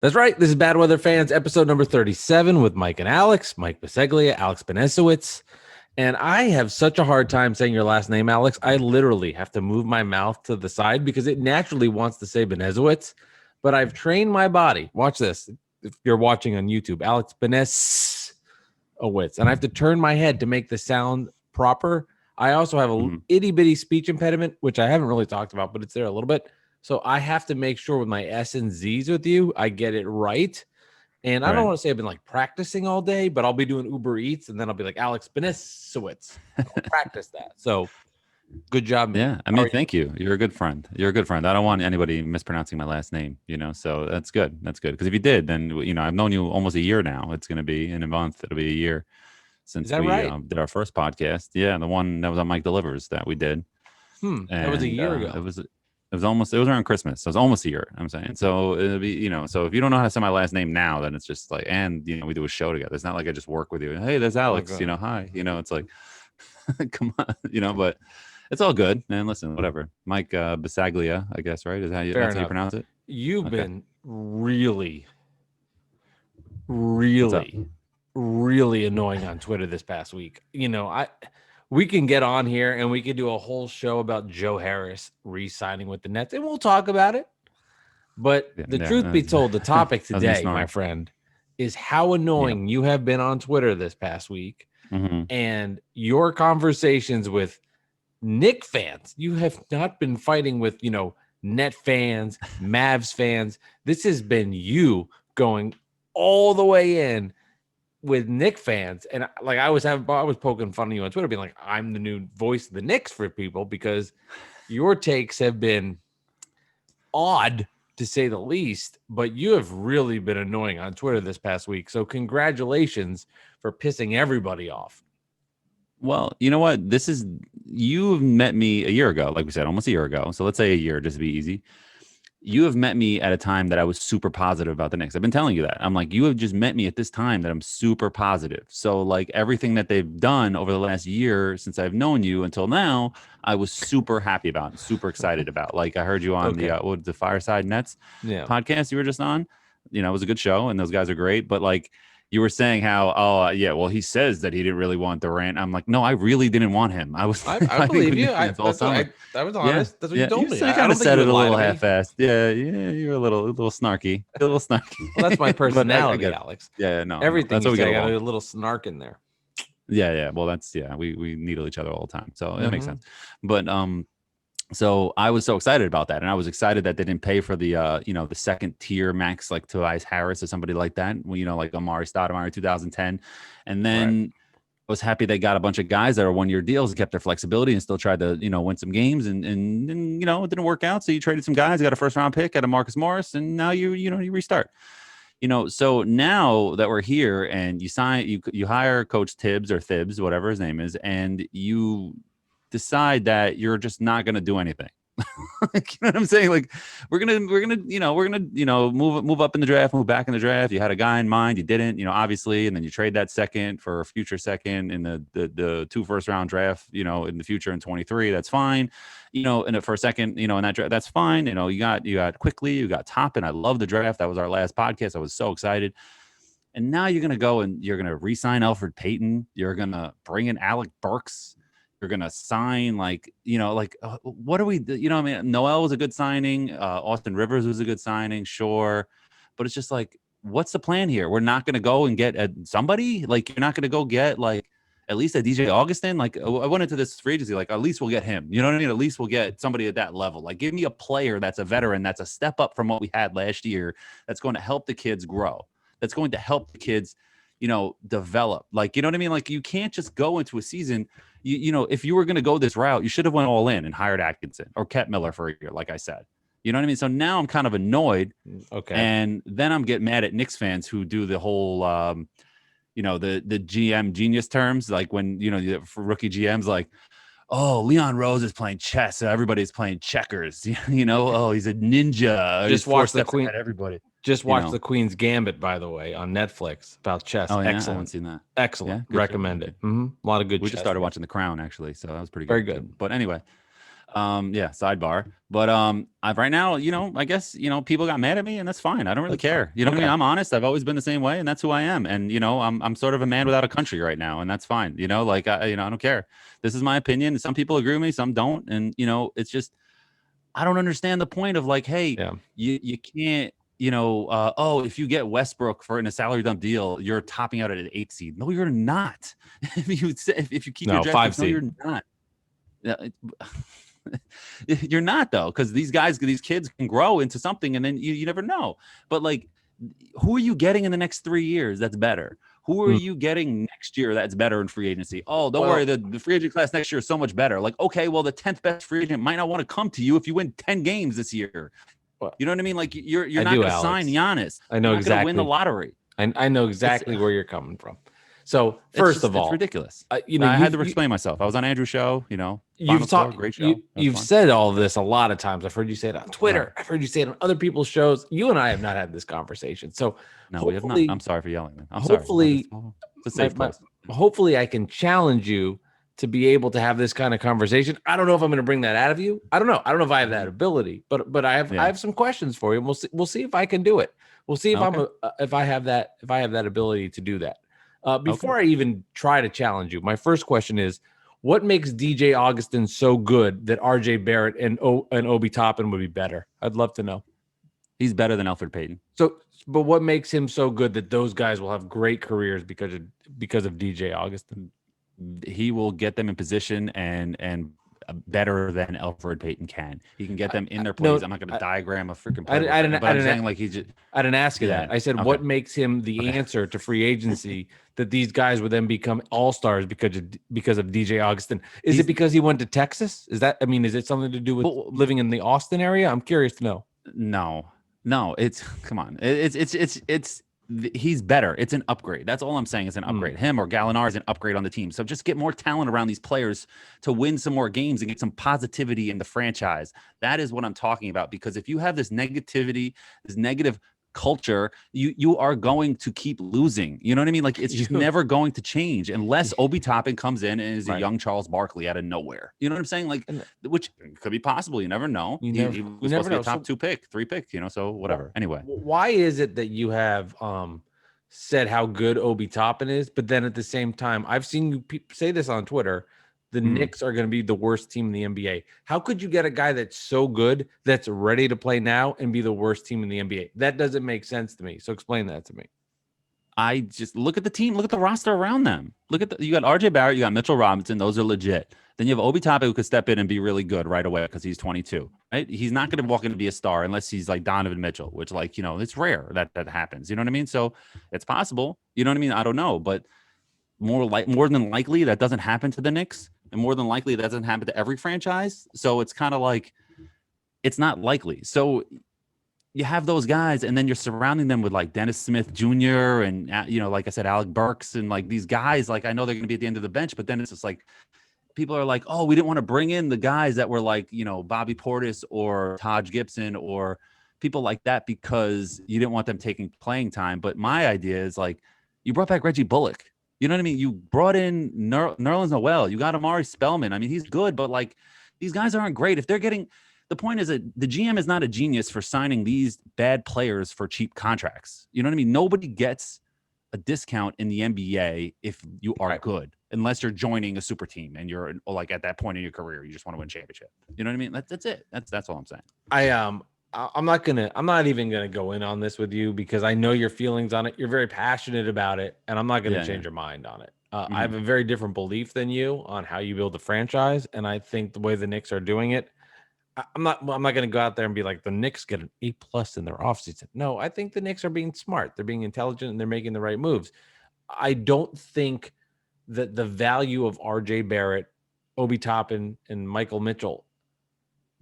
That's right. This is Bad Weather Fans, episode number 37 with Mike and Alex, Mike Biseglia, Alex Benesowitz. And I have such a hard time saying your last name, Alex. I literally have to move my mouth to the side because it naturally wants to say Benesowitz. But I've trained my body. Watch this. If you're watching on YouTube, Alex Benesowitz. And I have to turn my head to make the sound proper. I also have a itty bitty speech impediment, which I haven't really talked about, but it's there a little bit. So I have to make sure with my S and Z's with you, I get it right. And I don't want to say I've been like practicing all day, but I'll be doing Uber Eats and then I'll be like Alex Benesowitz. I'll practice that. So good job. Yeah. I mean, thank you. You're a good friend. You're a good friend. I don't want anybody mispronouncing my last name, so that's good. That's good. Because if you did, then, I've known you almost a year now. It's going to be in a month. It'll be a year since we did our first podcast. Yeah. The one that was on Mike Delivers that we did. That was a year ago. It was around Christmas. So it was almost a year, I'm saying. So it'll be, so if you don't know how to say my last name now, then it's just like, and, we do a show together. It's not like I just work with you. Hey, there's Alex, hi, it's like, come on, but it's all good. And listen, whatever. Mike Bisaglia, I guess, right? Is that's how you pronounce it? You've been really, really annoying on Twitter this past week. We can get on here and we can do a whole show about Joe Harris re-signing with the Nets, and we'll talk about it. But the truth be told, the topic today, my friend, is how annoying you have been on Twitter this past week and your conversations with Knicks fans. You have not been fighting with, Net fans, Mavs fans. This has been you going all the way in with Knicks fans, and like I was poking fun of you on Twitter, being like, I'm the new voice of the Knicks for people because your takes have been odd to say the least, but you have really been annoying on Twitter this past week. So congratulations for pissing everybody off. Well, you know what? You've met me a year ago, like we said, almost a year ago. So let's say a year just to be easy. You have met me at a time that I was super positive about the Knicks. I've been telling you that. I'm like, you have just met me at this time that I'm super positive. So like everything that they've done over the last year since I've known you until now, I was super happy about, super excited about. Like I heard you on the Fireside Nets podcast you were just on. It was a good show and those guys are great. But like you were saying how, he says that he didn't really want Durant. I'm like, no, I really didn't want him. I believe you. I was honest. That's what you told me. You kind of said it a little half-assed. Yeah, you're a little snarky. Well, that's my personality, Alex. Yeah, no. Everything you say, I got a little snark in there. Yeah. Well, we needle each other all the time. So that makes sense. But so I was so excited about that. And I was excited that they didn't pay for the, the second tier max, like Tobias Harris or somebody like that. Like Amari Stoudemire 2010. And then I was happy they got a bunch of guys that are 1-year deals and kept their flexibility and still tried to, win some games. And it didn't work out. So you traded some guys, you got a first round pick out of Marcus Morris. And now you restart. So now that we're here and you hire Coach Tibbs or Thibs, whatever his name is, and you decide that you're just not going to do anything. You know what I'm saying? Like we're gonna move up in the draft, move back in the draft. You had a guy in mind, you didn't, obviously, and then you trade that second for a future second in the 2 first round draft, in the future in 23. That's fine. For a second, in that draft, that's fine. You got Quickly, you got Toppin. I love the draft. That was our last podcast. I was so excited. And now you're gonna go and you're gonna re-sign Elfrid Payton. You're gonna bring in Alec Burks. You're going to sign what are we, Noel was a good signing. Austin Rivers was a good signing. Sure. But it's just like, what's the plan here? We're not going to go and get somebody, like, you're not going to go get like at least a DJ Augustin. Like I went into this free agency, like at least we'll get him, you know what I mean? At least we'll get somebody at that level. Like give me a player that's a veteran. That's a step up from what we had last year. That's going to help the kids grow. That's going to help the kids, develop. Like, you know what I mean? Like you can't just go into a season. If you were going to go this route, you should have went all in and hired Atkinson or kept Miller for a year, like I said. You know what I mean? So now I'm kind of annoyed. Okay. And then I'm getting mad at Knicks fans who do the whole, the GM genius terms, like when, for rookie GMs, like, oh, Leon Rose is playing chess. So everybody's playing checkers. Oh, he's a ninja. Just watch the Queen. Everybody. Just watch the Queen's Gambit, by the way, on Netflix about chess. Oh, yeah? Excellent. I haven't seen that. Excellent. Recommend it. A lot of good. We just started watching The Crown, actually, so that was pretty good. Very good. But anyway, Yeah, sidebar. But I right now, I guess, people got mad at me and that's fine. I don't really That's fine. care. You know what I mean? Okay. I'm honest. I've always been the same way and that's who I am. And I'm sort of a man without a country right now and that's fine. Like I don't care. This is my opinion. Some people agree with me, some don't. And it's just I don't understand the point of like, hey, Yeah. you can't, if you get Westbrook for in a salary dump deal, you're topping out at an 8 seed. No, you're not. If you keep your No, draft five picks, no, seed. you're not. Yeah, you're not though, because these kids can grow into something, and then you never know. But like, who are you getting in the next 3 years that's better? Who are Hmm. you getting next year that's better in free agency? Oh, don't worry, Well, the free agent class next year is so much better. Like, okay, well, the 10th best free agent might not want to come to you if you win 10 games this year. well, You know what I mean? Like, you're I not do, going to sign Alex. Giannis. I You're know not going to win the exactly. lottery. I know It's exactly where you're coming from. So it's first just of it's all, ridiculous. you know, I had to explain myself. I was on Andrew's show. Final you've score, talked great you show. That was you've fun. said all of this a lot of times. I've heard you say it on Right. Twitter. I've heard you say it on other people's shows. You and I have not had this conversation. So No, we have not. hopefully, I'm sorry for yelling. Man. I'm sorry. hopefully, It's a my, safe my place. hopefully I can challenge you to be able to have this kind of conversation. I don't know if I'm going to bring that out of you. I don't know. I don't know if I have that ability, but I Yeah. have some questions for you. And we'll see if I can do it. We'll see if Okay. if I have that ability to do that. Okay. Before I even try to challenge you, my first question is, what makes DJ Augustin so good that RJ Barrett and Obi Toppin would be better? I'd love to know. He's better than Alfred Payton. So, but what makes him so good that those guys will have great careers because of DJ Augustin? He will get them in position and better than Alfred Payton can. He can get them in their plays. No, I'm not going to diagram a freaking I, playbook, I didn't. but I'm saying like he's just I didn't ask you that. yeah. I said, Okay. what makes him the Okay. answer to free agency that these guys would then become all stars because of DJ Augustin? Is it because he went to Texas? Is that? I mean, is it something to do with But living in the Austin area? I'm curious to know. no, it's come on. It's he's better. It's an upgrade. That's all I'm saying. It's an upgrade. Him or Gallinari is an upgrade on the team. So just get more talent around these players to win some more games and get some positivity in the franchise. That is what I'm talking about. Because if you have this negativity, this negative culture, you are going to keep losing. You know what I mean? Like it's just never going to change unless Obi Toppin comes in and is a young Charles Barkley out of nowhere. You know what I'm saying? Like, which could be possible. You never know. He was supposed to be a top 3 pick. So whatever. Anyway, why is it that you have said how good Obi Toppin is, but then at the same time, I've seen you say this on Twitter, the Knicks are going to be the worst team in the NBA. How could you get a guy that's so good, that's ready to play now, and be the worst team in the NBA? That doesn't make sense to me. So explain that to me. I just look at the team, look at the roster around them. You got RJ Barrett, you got Mitchell Robinson. Those are legit. Then you have Obi Toppin who could step in and be really good right away because he's 22. Right? He's not going to walk in to be a star unless he's like Donovan Mitchell, which it's rare that happens. You know what I mean? So it's possible. You know what I mean? I don't know, but more than likely that doesn't happen to the Knicks, and more than likely that doesn't happen to every franchise. So it's kind of like it's not likely. So you have those guys, and then you're surrounding them with like Dennis Smith Jr. and like I said, Alec Burks, and like these guys. Like I know they're going to be at the end of the bench, but then it's just like people are like, oh, we didn't want to bring in the guys that were like Bobby Portis or Taj Gibson or people like that because you didn't want them taking playing time. But my idea is like you brought back Reggie Bullock. You know what I mean? You brought in Nerlens Noel. You got Amari Spellman. I mean, he's good, but like these guys aren't great. If they're getting the point is that the GM is not a genius for signing these bad players for cheap contracts. You know what I mean? Nobody gets a discount in the NBA if you are good, unless you're joining a super team and you're like at that point in your career, you just want to win a championship. You know what I mean? That's it. That's all I'm saying. I'm not even gonna go in on this with you because I know your feelings on it. You're very passionate about it, and I'm not gonna change your mind on it. I have a very different belief than you on how you build a franchise, and I think the way the Knicks are doing it, I'm not going to go out there and be like the Knicks get an A+ in their offseason. No, I think the Knicks are being smart. They're being intelligent and they're making the right moves. I don't think that the value of RJ Barrett, Obi Toppin, and Michael Mitchell,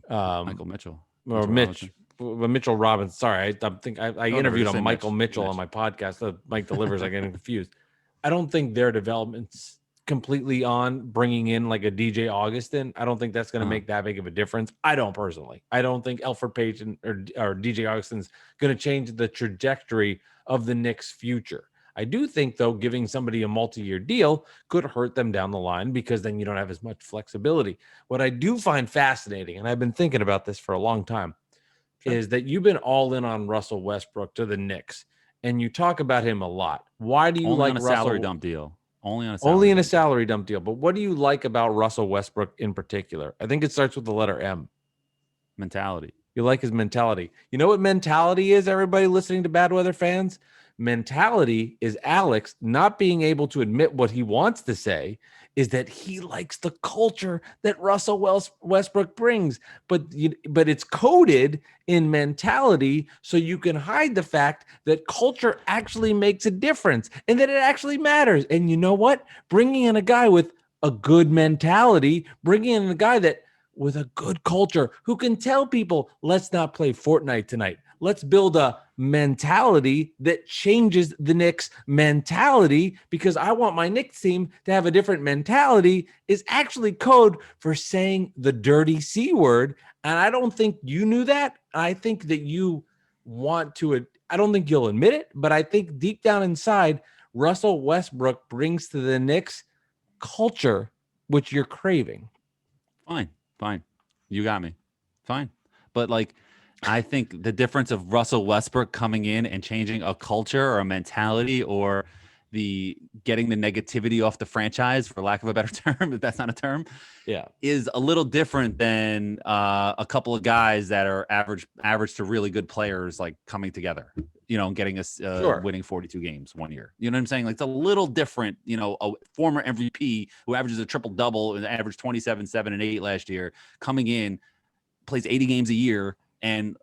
Michael Mitchell or Mitchell Robbins. Sorry, I interviewed a Michael Mitchell on my podcast. Mike Delivers. I get confused. I don't think their development's completely on bringing in like a DJ Augustin. I don't think that's going to make that big of a difference. I don't personally. I don't think Alfred Payton or DJ Augustin's going to change the trajectory of the Knicks' future. I do think, though, giving somebody a multi-year deal could hurt them down the line because then you don't have as much flexibility. What I do find fascinating, and I've been thinking about this for a long time, is that you've been all in on Russell Westbrook to the Knicks, and you talk about him a lot. Why do you Only like on a Russell? salary dump deal. Only on a Only salary in a dump deal. salary dump deal. But what do you like about Russell Westbrook in particular? I think it starts with the letter M. Mentality. You like his mentality. You know what mentality is, everybody listening to Bad Weather fans? Mentality is Alex not being able to admit what he wants to say is that he likes the culture that Russell Westbrook brings, but it's coded in mentality so you can hide the fact that culture actually makes a difference and that it actually matters. And you know what? Bringing in a guy with a good mentality, bringing in a guy that with a good culture who can tell people, let's not play Fortnite tonight. Let's build a mentality that changes the Knicks mentality because I want my Knicks team to have a different mentality is actually code for saying the dirty C word. And I don't think you knew that. I think that you want to, I don't think you'll admit it, but I think deep down inside, Russell Westbrook brings to the Knicks culture, which you're craving. Fine. You got me. Fine. But like, I think the difference of Russell Westbrook coming in and changing a culture or a mentality or the getting the negativity off the franchise, for lack of a better term, if that's not a term, Yeah. is a little different than a couple of guys that are average to really good players like coming together, getting us Sure. winning 42 games one year. You know what I'm saying? Like it's a little different, a former MVP who averages a triple double and averaged 27, 7, and 8 last year coming in, plays 80 games a year and,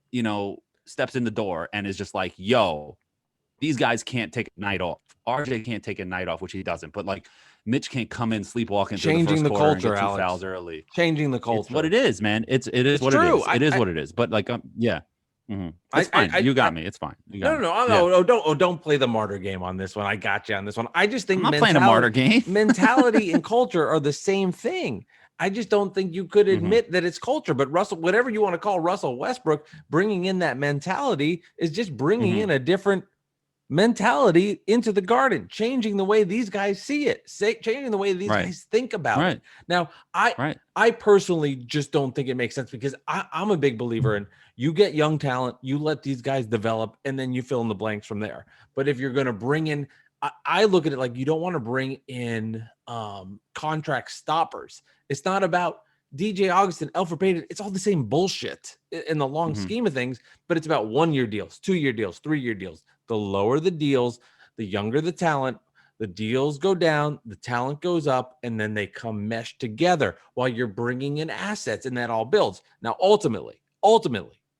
steps in the door and is just like, yo, these guys can't take a night off. RJ can't take a night off, which he doesn't. But like Mitch can't come in sleepwalking through the Changing first the quarter culture, and get two Alex. fouls early. Changing the culture. It's what it is, man. It is what true. it is. It is what it is. But like, yeah. Mm-hmm. It's fine. You got me. It's fine. You got No. Don't play the martyr game on this one. I got you on this one. I just think I'm not playing a martyr game. mentality and culture are the same thing. I just don't think you could admit that it's culture. But Russell, whatever you want to call Russell Westbrook, bringing in that mentality is just bringing in a different mentality into the Garden, changing the way these guys see it, changing the way these guys think about it. Now, I personally just don't think it makes sense because I'm a big believer in you get young talent, you let these guys develop, and then you fill in the blanks from there. But if you're going to bring in, I look at it like you don't want to bring in contract stoppers. It's not about DJ Augustin, Elfrid Payton. It's all the same bullshit in the long scheme of things, but it's about 1-year deals, 2-year deals, 3-year deals. The lower the deals, the younger the talent, the deals go down, the talent goes up, and then they come meshed together while you're bringing in assets, and that all builds. Now, ultimately,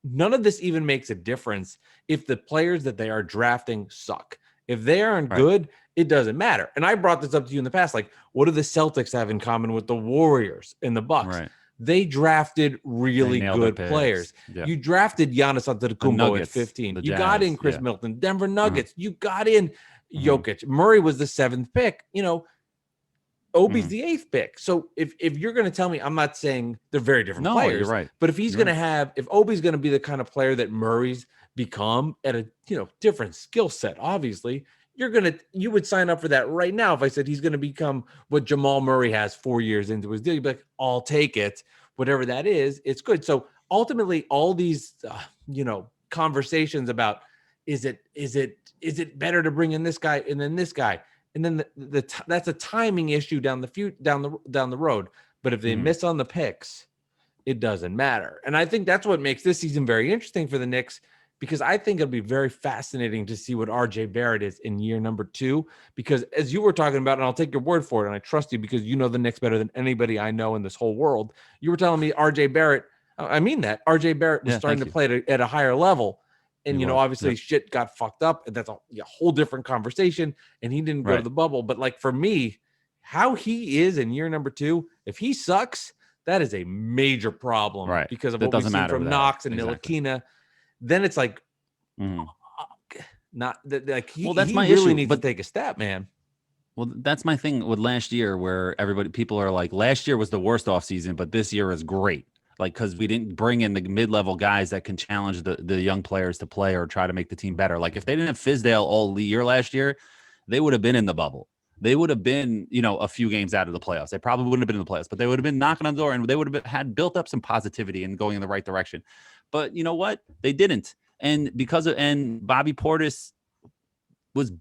none of this even makes a difference if the players that they are drafting suck. If they aren't good, it doesn't matter. And I brought this up to you in the past. Like, what do the Celtics have in common with the Warriors and the Bucks? Right. They drafted really good players. Yeah. You drafted Giannis Antetokounmpo at 15. You got in Chris Middleton, Denver Nuggets. You got in Jokic. Murray was the 7th pick. Obi's the 8th pick. So if you're going to tell me, I'm not saying they're very different players. You're right. But if he's going to have, if Obi's going to be the kind of player that Murray's become at a different skill set, obviously, you would sign up for that right now. If I said he's going to become what Jamal Murray has 4 years into his deal, you'd be like, I'll take it, whatever that is. It's good. So ultimately, all these conversations about is it better to bring in this guy and then this guy, and then that's a timing issue down the road. But if they miss on the picks, it doesn't matter. And I think that's what makes this season very interesting for the Knicks. Because I think it'll be very fascinating to see what RJ Barrett is in year number 2. Because as you were talking about, and I'll take your word for it, and I trust you because you know the Knicks better than anybody I know in this whole world. You were telling me RJ Barrett, I mean that, RJ Barrett was starting to play at a higher level. And, obviously shit got fucked up. And that's a whole different conversation. And he didn't go to the bubble. But like for me, how he is in year number 2, if he sucks, that is a major problem. Right. Because of what we've seen from Knox and Ntilikina. Then it's like, not that like he, that's he my really issue, needs but to take a step, man. Well, that's my thing with last year, where people are like, last year was the worst offseason, but this year is great. Like, because we didn't bring in the mid-level guys that can challenge the young players to play or try to make the team better. Like, if they didn't have Fizdale all year last year, they would have been in the bubble. They would have been, a few games out of the playoffs. They probably wouldn't have been in the playoffs, but they would have been knocking on the door, and they would have had built up some positivity and going in the right direction. But you know what? They didn't. And Bobby Portis was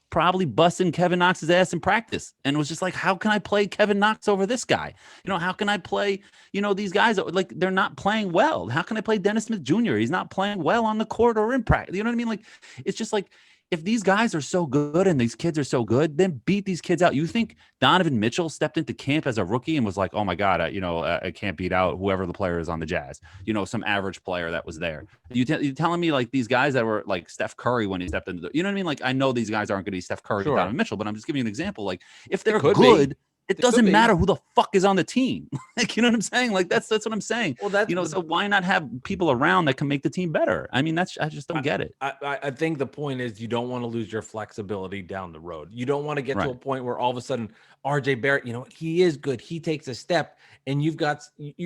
probably busting Kevin Knox's ass in practice and was just like, how can I play Kevin Knox over this guy? How can I play, these guys, like, they're not playing well. How can I play Dennis Smith Jr.? He's not playing well on the court or in practice. You know what I mean? Like, it's just like, if these guys are so good and these kids are so good, then beat these kids out. You think Donovan Mitchell stepped into camp as a rookie and was like, oh my God, I can't beat out whoever the player is on the Jazz, some average player that was there. You telling me like these guys that were like Steph Curry when he stepped into you know what I mean? Like, I know these guys aren't going to be Steph Curry and Donovan Mitchell, but I'm just giving you an example. Like, if they're good, it doesn't matter who the fuck is on the team. Like, you know what I'm saying? Like, that's what I'm saying. Well, so why not have people around that can make the team better? I mean, I just don't get it. I think the point is you don't want to lose your flexibility down the road. You don't want to get to a point where all of a sudden RJ Barrett, he is good. He takes a step and you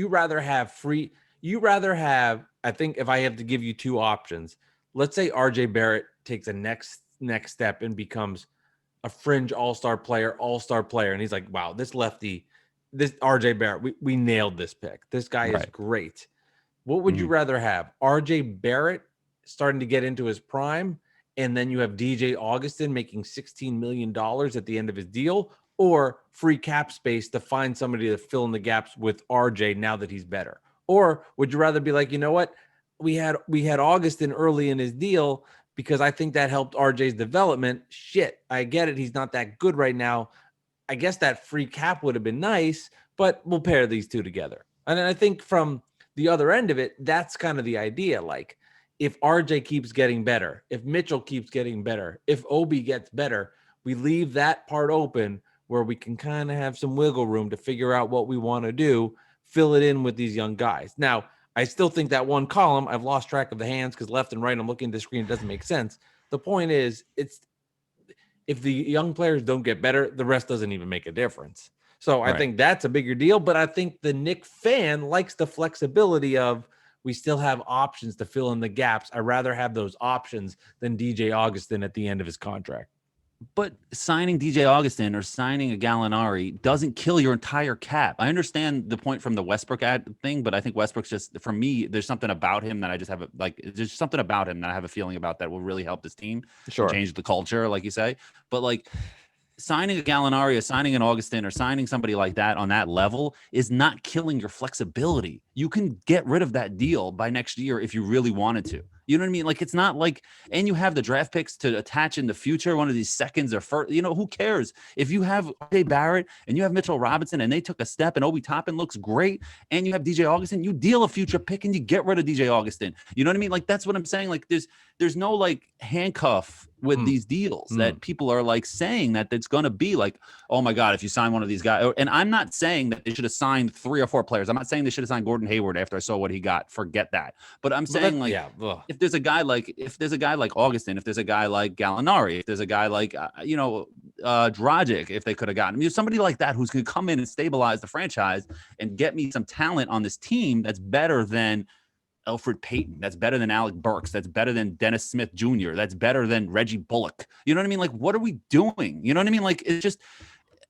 rather have, I think if I have to give you two options, let's say RJ Barrett takes a next step and becomes a fringe all-star player. And he's like, wow, this RJ Barrett, we nailed this pick. This guy is great. What would you rather have? RJ Barrett starting to get into his prime, and then you have DJ Augustin making $16 million at the end of his deal, or free cap space to find somebody to fill in the gaps with RJ now that he's better? Or would you rather be like, you know what? We had Augustin early in his deal, because I think that helped RJ's development. Shit, I get it. He's not that good right now. I guess that free cap would have been nice, but we'll pair these two together. And I think from the other end of it, that's kind of the idea. Like, if RJ keeps getting better, if Mitchell keeps getting better, if Obi gets better, we leave that part open where we can kind of have some wiggle room to figure out what we want to do, fill it in with these young guys. Now, I still think that one column, I've lost track of the hands because left and right, I'm looking at the screen. It doesn't make sense. The point is, if the young players don't get better, the rest doesn't even make a difference. So I think that's a bigger deal. But I think the Knicks fan likes the flexibility of, we still have options to fill in the gaps. I'd rather have those options than DJ Augustin at the end of his contract. But signing DJ Augustin or signing a Gallinari doesn't kill your entire cap. I understand the point from the Westbrook ad thing, but I think Westbrook's just, for me, there's something about him that I just have there's something about him that I have a feeling about that will really help this team, change the culture, like you say. But like, signing a Gallinari or signing an Augustin or signing somebody like that on that level is not killing your flexibility. You can get rid of that deal by next year if you really wanted to. You know what I mean? Like, it's not like, and you have the draft picks to attach in the future, one of these seconds or first, who cares? If you have RJ Barrett and you have Mitchell Robinson and they took a step and Obi Toppin looks great, and you have DJ Augustin, you deal a future pick and you get rid of DJ Augustin. You know what I mean? Like, that's what I'm saying. Like, there's no like handcuff with these deals that people are like saying that it's going to be like, oh my God, if you sign one of these guys. And I'm not saying that they should have signed 3 or 4 players. I'm not saying they should have signed Gordon Hayward after I saw what he got. Forget that. But I'm saying if there's a guy like Augustin, if there's a guy like Gallinari, if there's a guy like, Dragic, if they could have gotten somebody like that who's going to come in and stabilize the franchise and get me some talent on this team that's better than Elfrid Payton, that's better than Alec Burks, that's better than Dennis Smith Jr., that's better than Reggie Bullock. You know what I mean? Like, what are we doing? You know what I mean? Like, it just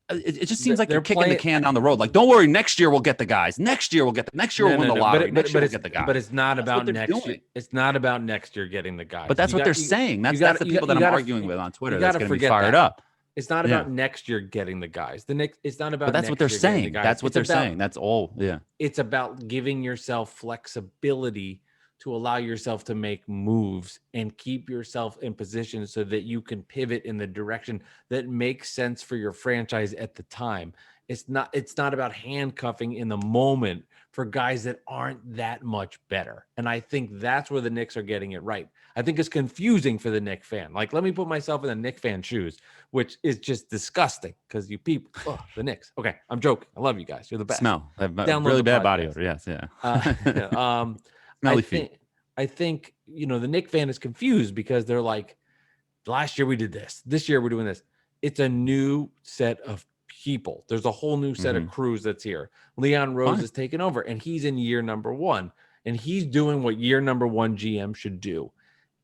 seems like they're kicking the can down the road. Like, don't worry, next year we'll get the guys. Next year we'll win the lottery. Next year we'll get the guys. But it's not about next year. It's not about next year getting the guys. But that's what they're saying. That's the people that I'm arguing with on Twitter. That's going to be fired up. It's not about next year getting the guys. It's not about. But that's what they're saying. That's what they're saying. That's all. Yeah. It's about giving yourself flexibility to allow yourself to make moves and keep yourself in position so that you can pivot in the direction that makes sense for your franchise at the time. It's not about handcuffing in the moment for guys that aren't that much better. And I think that's where the Knicks are getting it right. I think it's confusing for the Knicks fan. Like, let me put myself in the Knicks fan shoes, which is just disgusting because you people, the Knicks. Okay, I'm joking. I love you guys. You're the best. Smell. Really bad body odor. Yes, yeah. I think, the Knicks fan is confused because they're like, last year we did this. This year we're doing this. It's a new set of people. There's a whole new set of crews that's here. Leon Rose is taking over, and he's in year number 1, and he's doing what year number 1 GM should do.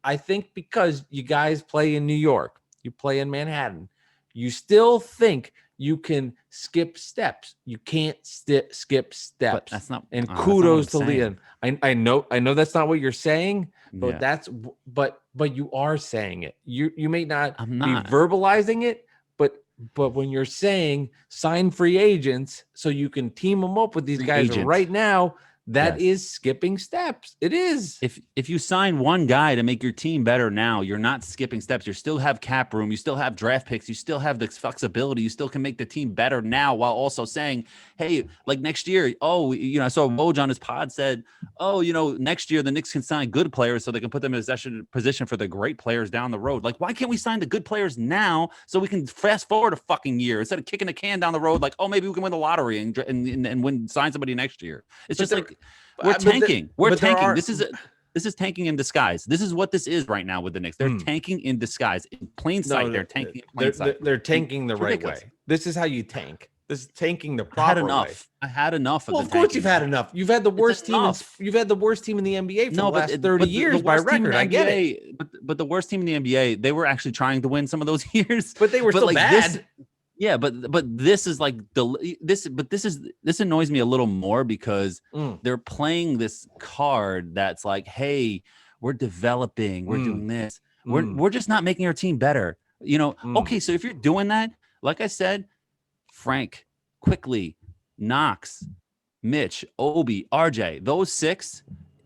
I think because you guys play in New York, you play in Manhattan, you still think you can skip steps. You can't skip steps. But that's not. And That's not what kudos I'm to saying. Leon. I know that's not what you're saying, but Yeah, but you are saying it. You may not I'm be not. verbalizing it, but when you're saying sign free agents so you can team them up with these Free guys agent. right now, that Yes. is skipping steps. It is. If you sign one guy to make your team better now, you're not skipping steps. You still have cap room. You still have draft picks. You still have the flexibility. You still can make the team better now while also saying, hey, like next year, I saw Woj on his pod said, next year the Knicks can sign good players so they can put them in a position for the great players down the road. Like, why can't we sign the good players now so we can fast forward a fucking year instead of kicking the can down the road? Like, oh, maybe we can win the lottery and sign somebody next year. It's just like we're tanking. We're tanking. This is tanking in disguise. This is what this is right now with the Knicks. They're tanking in disguise, in plain sight. They're tanking in plain sight. They're tanking the right ridiculous. way. This is how you tank. This is tanking the I had proper way. enough. I had enough of Well, the of course tanking. you've had enough. You've had the worst team. You've had the worst team in the NBA for the last 30 years by record. I get it. But the worst team in the NBA, they were actually trying to win some of those years. But they were still bad. Yeah, but this is like this annoys me a little more because they're playing this card that's like, hey, we're developing, we're doing this, we're just not making our team better. Okay, so if you're doing that, like I said, Frank, Quickly, Knox, Mitch, Obi, RJ, those six.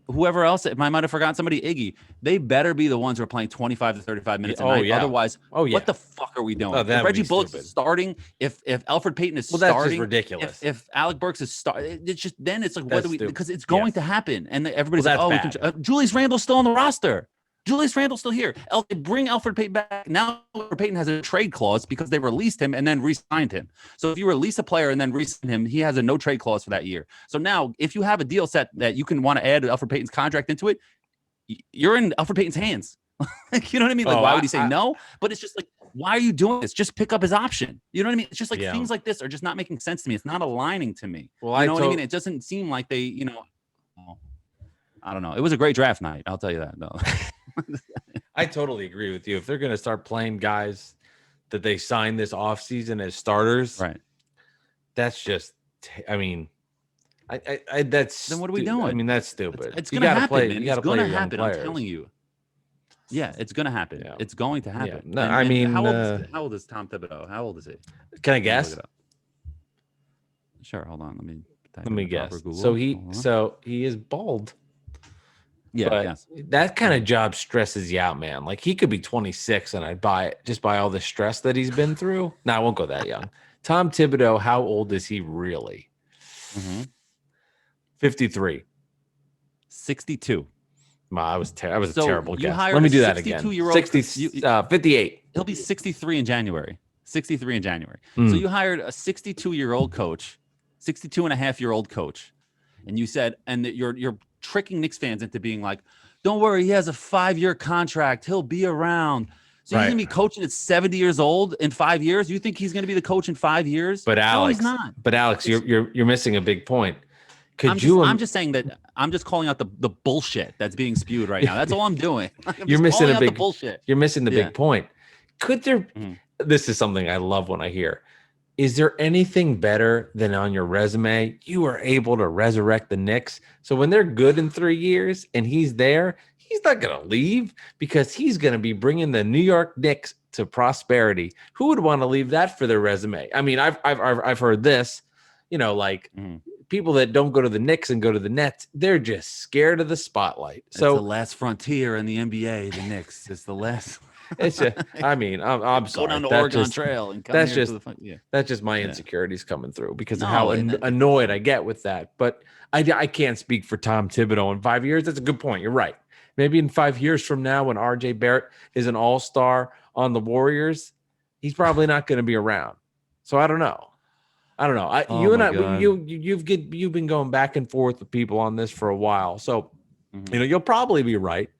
Whoever else, if I might have forgotten somebody, Iggy, they better be the ones who are playing 25 to 35 minutes a night. Otherwise, what the fuck are we doing? If Reggie Bullock's is starting, if Alfred Payton is starting, that's just ridiculous. If Alec Burks is starting, it's just then it's like, what do we? Because it's going to happen, and everybody's like, Julius Randle's still on the roster. Julius Randle's still here. Bring Alfred Payton back. Now Alfred Payton has a trade clause because they released him and then re-signed him. So if you release a player and then re-sign him, he has a no trade clause for that year. So now if you have a deal set that you can want to add Alfred Payton's contract into it, you're in Alfred Payton's hands. You know what I mean? Like, why would he say no? But it's just like, why are you doing this? Just pick up his option. You know what I mean? It's just like things like this are just not making sense to me. It's not aligning to me. Well, you know what I mean? It doesn't seem like they, I don't know. It was a great draft night. I'll tell you that though. I totally agree with you. If they're going to start playing guys that they signed this offseason as starters, right? That's just, that's then what are we doing? I mean, that's stupid. It's going to happen. It's going to happen. I'm telling you. Yeah, it's going to happen. Yeah. It's going to happen. Yeah. No, how old is Tom Thibodeau? How old is he? Can I guess? Sure. Hold on. Let me guess. So he is bald. Yeah, but that kind of job stresses you out, man. Like he could be 26 and I'd buy it just by all the stress that he's been through. No, I won't go that young. Tom Thibodeau, how old is he really? 53. 62. I was a terrible guess. Let me do that again. 58. He'll be 63 in January. 63 in January. So you hired a 62-year-old coach, 62 and a half-year-old coach, and you said, and you're tricking Knicks fans into being like, don't worry, he has a 5-year contract. He'll be around. So he's going to be coaching at 70 years old in 5 years? You think he's going to be the coach in 5 years? But Alex, no, he's not. But Alex, you're missing a big point. I'm just saying that I'm just calling out the bullshit that's being spewed right now. That's all I'm doing. You're missing the bullshit. You're missing the big point. Could there this is something I love when I hear. Is there anything better than on your resume you are able to resurrect the Knicks? So when they're good in 3 years and he's there, he's not going to leave because he's going to be bringing the New York Knicks to prosperity. Who would want to leave that for their resume? I mean, I've heard this, people that don't go to the Knicks and go to the Nets, they're just scared of the spotlight. So it's the last frontier in the NBA, the Knicks. It's the last. I'm sorry. Go down the Oregon Trail and come that's here just to the that's just my insecurities coming through because of how annoyed I get with that. But I can't speak for Tom Thibodeau in 5 years. That's a good point. You're right. Maybe in 5 years from now, when RJ Barrett is an all-star on the Warriors, he's probably not going to be around. So I don't know. You've been going back and forth with people on this for a while. So you'll probably be right.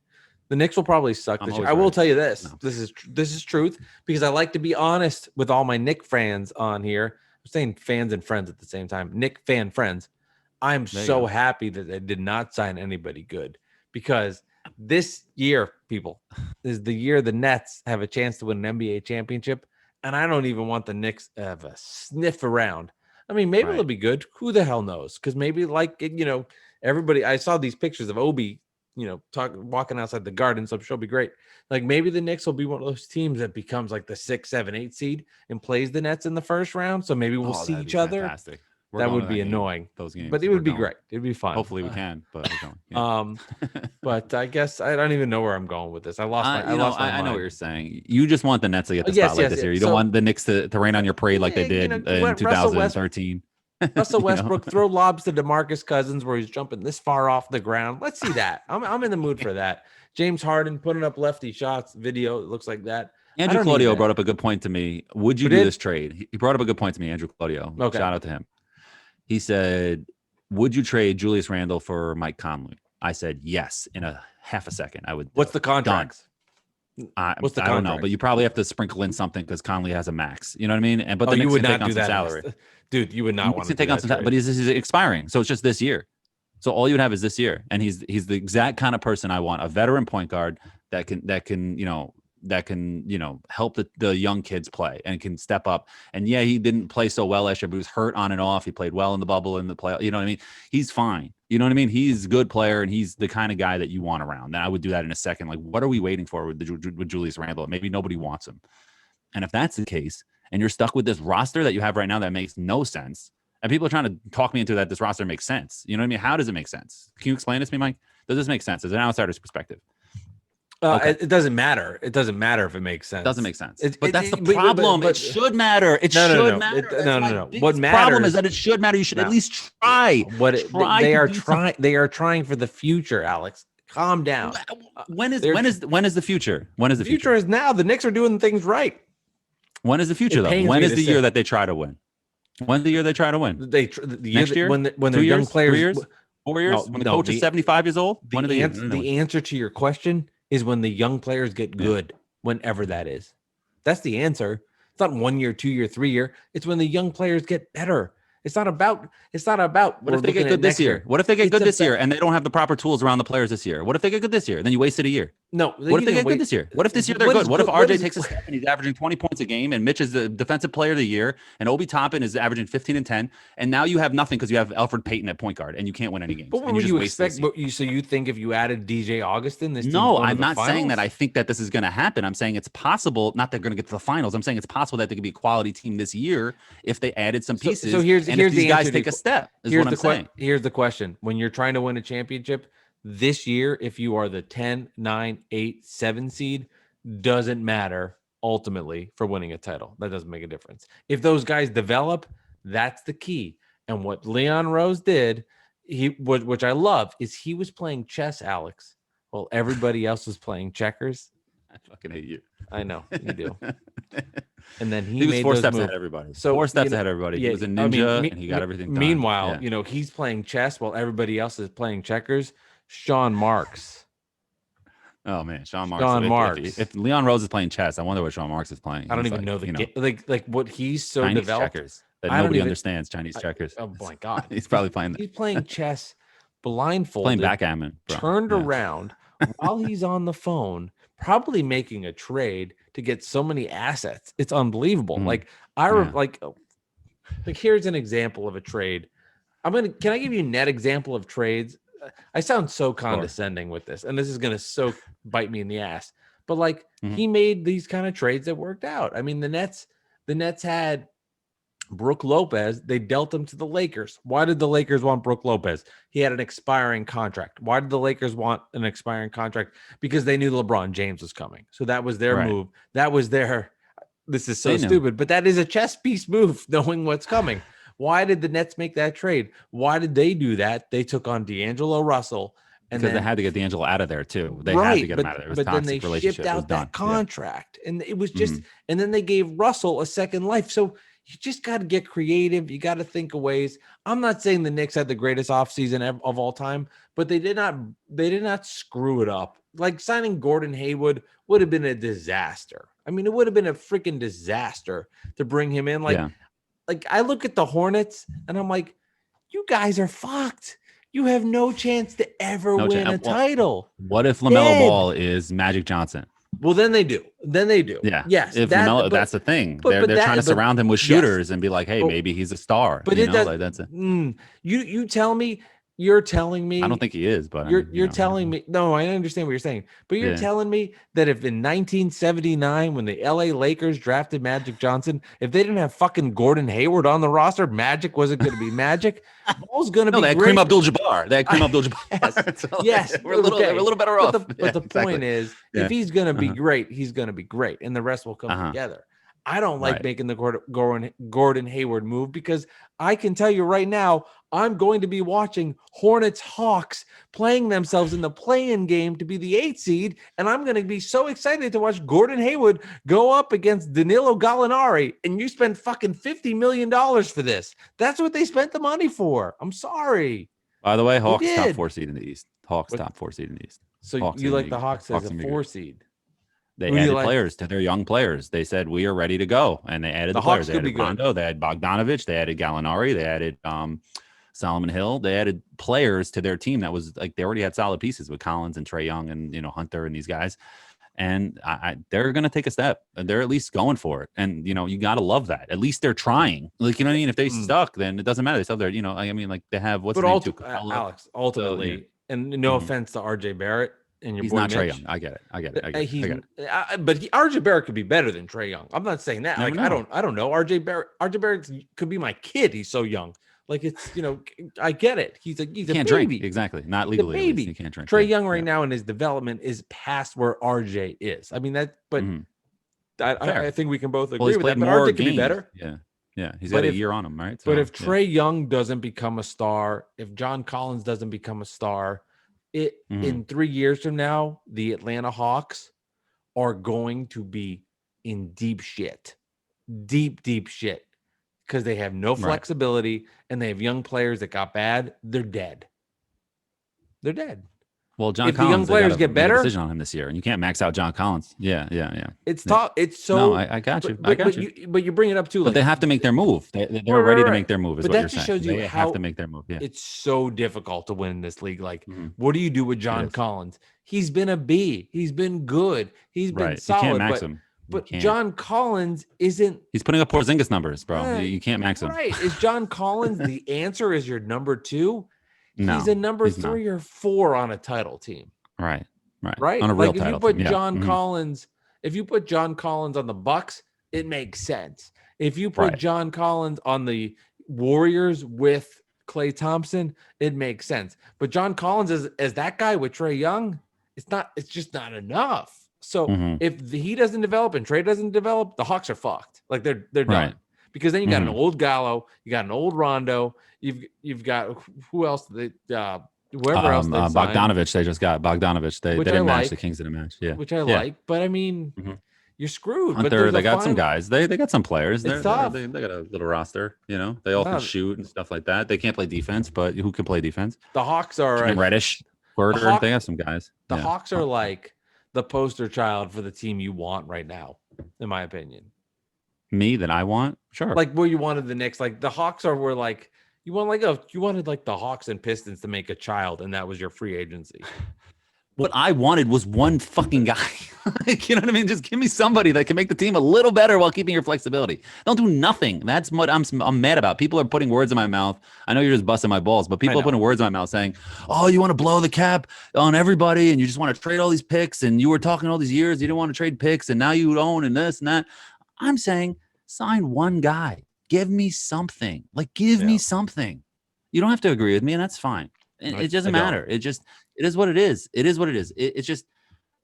The Knicks will probably suck this year. I will tell you this. No. This is truth because I like to be honest with all my Knick fans on here. I'm saying fans and friends at the same time. Knick fan friends. I'm so happy that they did not sign anybody good because this year, people, is the year the Nets have a chance to win an NBA championship. and I don't even want the Knicks to have a sniff around. I mean, maybe Right. it'll be good. Who the hell knows? Because maybe, like, everybody. I saw these pictures of Obi, walking outside the garden, so I'm sure it'll be great. Like, maybe the Knicks will be one of those teams that becomes like the 6, 7, 8 seed and plays the Nets in the first round. So maybe we'll Oh, see that'd each be other. fantastic. We're That going to would that be game. annoying, Those games, but it we're would be going. great. It'd be fun. Hopefully we can, but we're going. Yeah. But I guess I don't even know where I'm going with this. I lost my I know what mind. you're saying. You just want the Nets to get the Yes, spotlight yes, this yes. year. You don't So, want the Knicks to rain on your parade like they did in Russell 2013. Russell You know? Westbrook throw lobs to DeMarcus Cousins where he's jumping this far off the ground. Let's see that. I'm in the mood for that. James Harden putting up lefty shots. Video. It looks like that. Andrew Claudio brought up a good point to me. Would you do this trade? He brought up a good point to me, Andrew Claudio. Okay. Shout out to him. He said, would you trade Julius Randle for Mike Conley? I said yes in a half a second. I would. What's the contract? What's the contract? I don't know, but you probably have to sprinkle in something because Conley has a max. You know what I mean? But the you Knicks would can not take on do some that salary. Dude, you would not want to take on some, but he's expiring, so it's just this year. So all you would have is this year, and he's the exact kind of person I want, a veteran point guard that can help the young kids play and can step up. And yeah, he didn't play so well last year, but he was hurt on and off. He played well in the bubble, in the play. You know what I mean? He's fine. You know what I mean? He's a good player, and he's the kind of guy that you want around. And I would do that in a second. Like, what are we waiting for with Julius Randle? Maybe nobody wants him. And if that's the case, and you're stuck with this roster that you have right now that makes no sense, and people are trying to talk me into that this roster makes sense. You know what I mean? How does it make sense? Can you explain this to me, Mike? Does this make sense? As an outsider's perspective? Okay. It doesn't matter. It doesn't matter if it makes sense. It doesn't make sense. But that's the problem. It should matter. It should matter. No. What problem is that it should matter. You should at least try. They are trying. They are trying for the future, Alex. Calm down. When is the future? When is the future? Is now. The Knicks are doing things right. When is the future, though? When is the year that they try to win? When's the year they try to win? Next year? When they're young players. 3 years? 4 years? When the coach is 75 years old? The answer to your question is when the young players get good, whenever that is. That's the answer. It's not 1 year, 2 year, 3 year. It's when the young players get better. It's not about. What if they get good this year? What if they get good this year and they don't have the proper tools around the players this year? What if they get good this year? Then you wasted a year. No. What if they get good this year? What if this year they're good? What if RJ takes a step and he's averaging 20 points a game and Mitch is the defensive player of the year and Obi Toppin is averaging 15 and 10 and now you have nothing because you have Alfred Payton at point guard and you can't win any games. But what would you expect? So you think if you added DJ Augustin, this? No, I'm not saying that I think that this is going to happen. I'm saying it's possible. Not they're going to get to the finals. I'm saying it's possible that they could be a quality team this year if they added some pieces. So here's these guys take a step. Is what I'm saying. Here's the question: when you're trying to win a championship this year, if you are the 10, 9, 8, 7 seed, doesn't matter ultimately for winning a title. That doesn't make a difference. If those guys develop, that's the key. And what Leon Rose did, which I love, is he was playing chess, Alex, while everybody else was playing checkers. I fucking hate you. I know you do. And then he was made 4 steps moves. ahead of everybody. So 4 steps ahead of everybody. Yeah, he was a ninja and he got everything done. Meanwhile, he's playing chess while everybody else is playing checkers. Sean Marks. Oh man, Sean Marks. If Leon Rose is playing chess, I wonder what Sean Marks is playing. I don't even know the game. Like what he's so Chinese developed. Checkers that nobody understands. Chinese checkers. Oh my god, he's probably playing. He's playing chess blindfolded, playing backgammon, turned around while he's on the phone, probably making a trade to get so many assets. It's unbelievable. Like here's an example of a trade. Can I give you a net example of trades? I sound so condescending with this, and this is going to bite me in the ass. But he made these kind of trades that worked out. I mean, the Nets had Brook Lopez. They dealt him to the Lakers. Why did the Lakers want Brook Lopez? He had an expiring contract. Why did the Lakers want an expiring contract? Because they knew LeBron James was coming. So that was their move. That was their. This is so stupid, but that is a chess piece move, knowing what's coming. Why did the Nets make that trade? Why did they do that? They took on D'Angelo Russell. Because they had to get D'Angelo out of there too. They had to get him out of there. It was a toxic relationship. Then they shipped out that contract. And it was just, and then they gave Russell a second life. So you just got to get creative. You got to think of ways. I'm not saying the Knicks had the greatest offseason of all time, but they did not screw it up. Like signing Gordon Hayward would have been a disaster. I mean, it would have been a freaking disaster to bring him in. Like I look at the Hornets and I'm like, you guys are fucked. You have no chance to ever win a title. What if LaMelo Ball is Magic Johnson? Well, then they do. Then they do. Yeah. Yes, If that. Lamelo, But that's the thing. but They're trying to that. But surround him with yes. shooters and be like, hey, But maybe he's a star. but it does. Like that's it. You tell me. You're telling I don't me. think he is, but I You're mean, you're telling me. No, I understand what you're saying. But you're yeah. telling me that if in 1979, when the LA Lakers drafted Magic Johnson, if they didn't have fucking Gordon Hayward on the roster, Magic wasn't going to be Magic. Ball's going to No, be they had great. Kareem Abdul-Jabbar. They had Kareem Yes, Abdul-Jabbar. So yes. we're a little, Okay. we're a little better off. But the point is, if he's going to be Uh-huh. great, he's going to be great, and the rest will come together. I don't like Right. making the Gordon Hayward move because I can tell you right now, I'm going to be watching Hornets Hawks playing themselves in the play-in game to be the 8th seed, and I'm going to be so excited to watch Gordon Hayward go up against Danilo Gallinari, and you spend fucking $50 million for this. That's what they spent the money for. I'm sorry. By the way, They Hawks top did. 4 seed in the East. Top 4 seed in the East. So Hawks you are like gonna the be- Hawks as a are gonna be 4 good. seed? They Who do you added like? players to their young players. They said we are ready to go, and they added The the players. Hawks They could be added good. Rondo. They had Bogdanovich. They added Gallinari. They added Solomon Hill. They added players to their team that was like they already had solid pieces with Collins and Trae Young and Hunter and these guys. And they're going to take a step. They're at least going for it. And, you got to love that. At least they're trying. Like, you know what I mean? If they suck, then it doesn't matter. They still there. I mean, like they have what's But the name too? Alex, ultimately, and no offense to RJ Barrett and your He's boy not Trae Mitch. Young. I get it. But RJ Barrett could be better than Trae Young. I'm not saying that. Like, I don't know. RJ Barrett could be my kid. He's so young. Like it's I get it. He's a can't baby. Drink. Exactly. Not legally. Baby. He can't drink. Trae Young right now in his development is past where RJ is. I mean that, but I think we can both agree with that. But RJ could be better. Yeah. Yeah. He's got a year on him, right? But if Trae Young doesn't become a star, if John Collins doesn't become a star, in 3 years from now, the Atlanta Hawks are going to be in deep shit. Deep shit. Because they have no flexibility and they have young players that got bad. They're dead. They're dead. Well, John if Collins, the young players get better, decision on him this year, and you can't max out John Collins. Yeah. It's tough. It's so. No, I got you. I got you. But you bring it up too. But they have to make their move. They're ready to make their move. Is what you're saying. Shows you they have to make their move. Yeah. It's so difficult to win in this league. Like, what do you do with John Collins? He's been a B. He's been good. He's been solid. You can't max him. But John Collins isn't. He's putting up Porzingis numbers, bro. You can't max him. Right? Is John Collins the answer? Is your number 2? No, he's a number 3 or 4 on a title team. Right. On a real if title you put team. John Collins, if you put John Collins on the Bucks, it makes sense. If you put John Collins on the Warriors with Klay Thompson, it makes sense. But John Collins as that guy with Trae Young, it's just not enough. So if he doesn't develop and Trae doesn't develop, the Hawks are fucked. Like they're done. Because then you got an old Gallo, you got an old Rondo, you've got who else? Whoever else. Bogdanovich. They just got Bogdanovich. They didn't match the Kings in a match. Yeah, which I like. But I mean, you're screwed. Hunter, but they got some guys. They got some players. They got a little roster. They all can shoot and stuff like that. They can't play defense, but who can play defense? The Hawks are Reddish, Porter. They got some guys. The Hawks are like the poster child for the team you want right now, in my opinion. Me that I want, sure. Like where you wanted the Knicks, like the Hawks are where like you wanted like the Hawks and Pistons to make a child, and that was your free agency. What I wanted was one fucking guy. You know what I mean? Just give me somebody that can make the team a little better while keeping your flexibility. Don't do nothing. That's what I'm mad about. People are putting words in my mouth. I know you're just busting my balls, but people are putting words in my mouth saying, "Oh, you want to blow the cap on everybody, and you just want to trade all these picks, and you were talking all these years, you didn't want to trade picks, and now you own and this and that." I'm saying, sign one guy. Give me something. Like, give me something. You don't have to agree with me, and that's fine. It doesn't matter. It is what it is. It is what it is. It's just,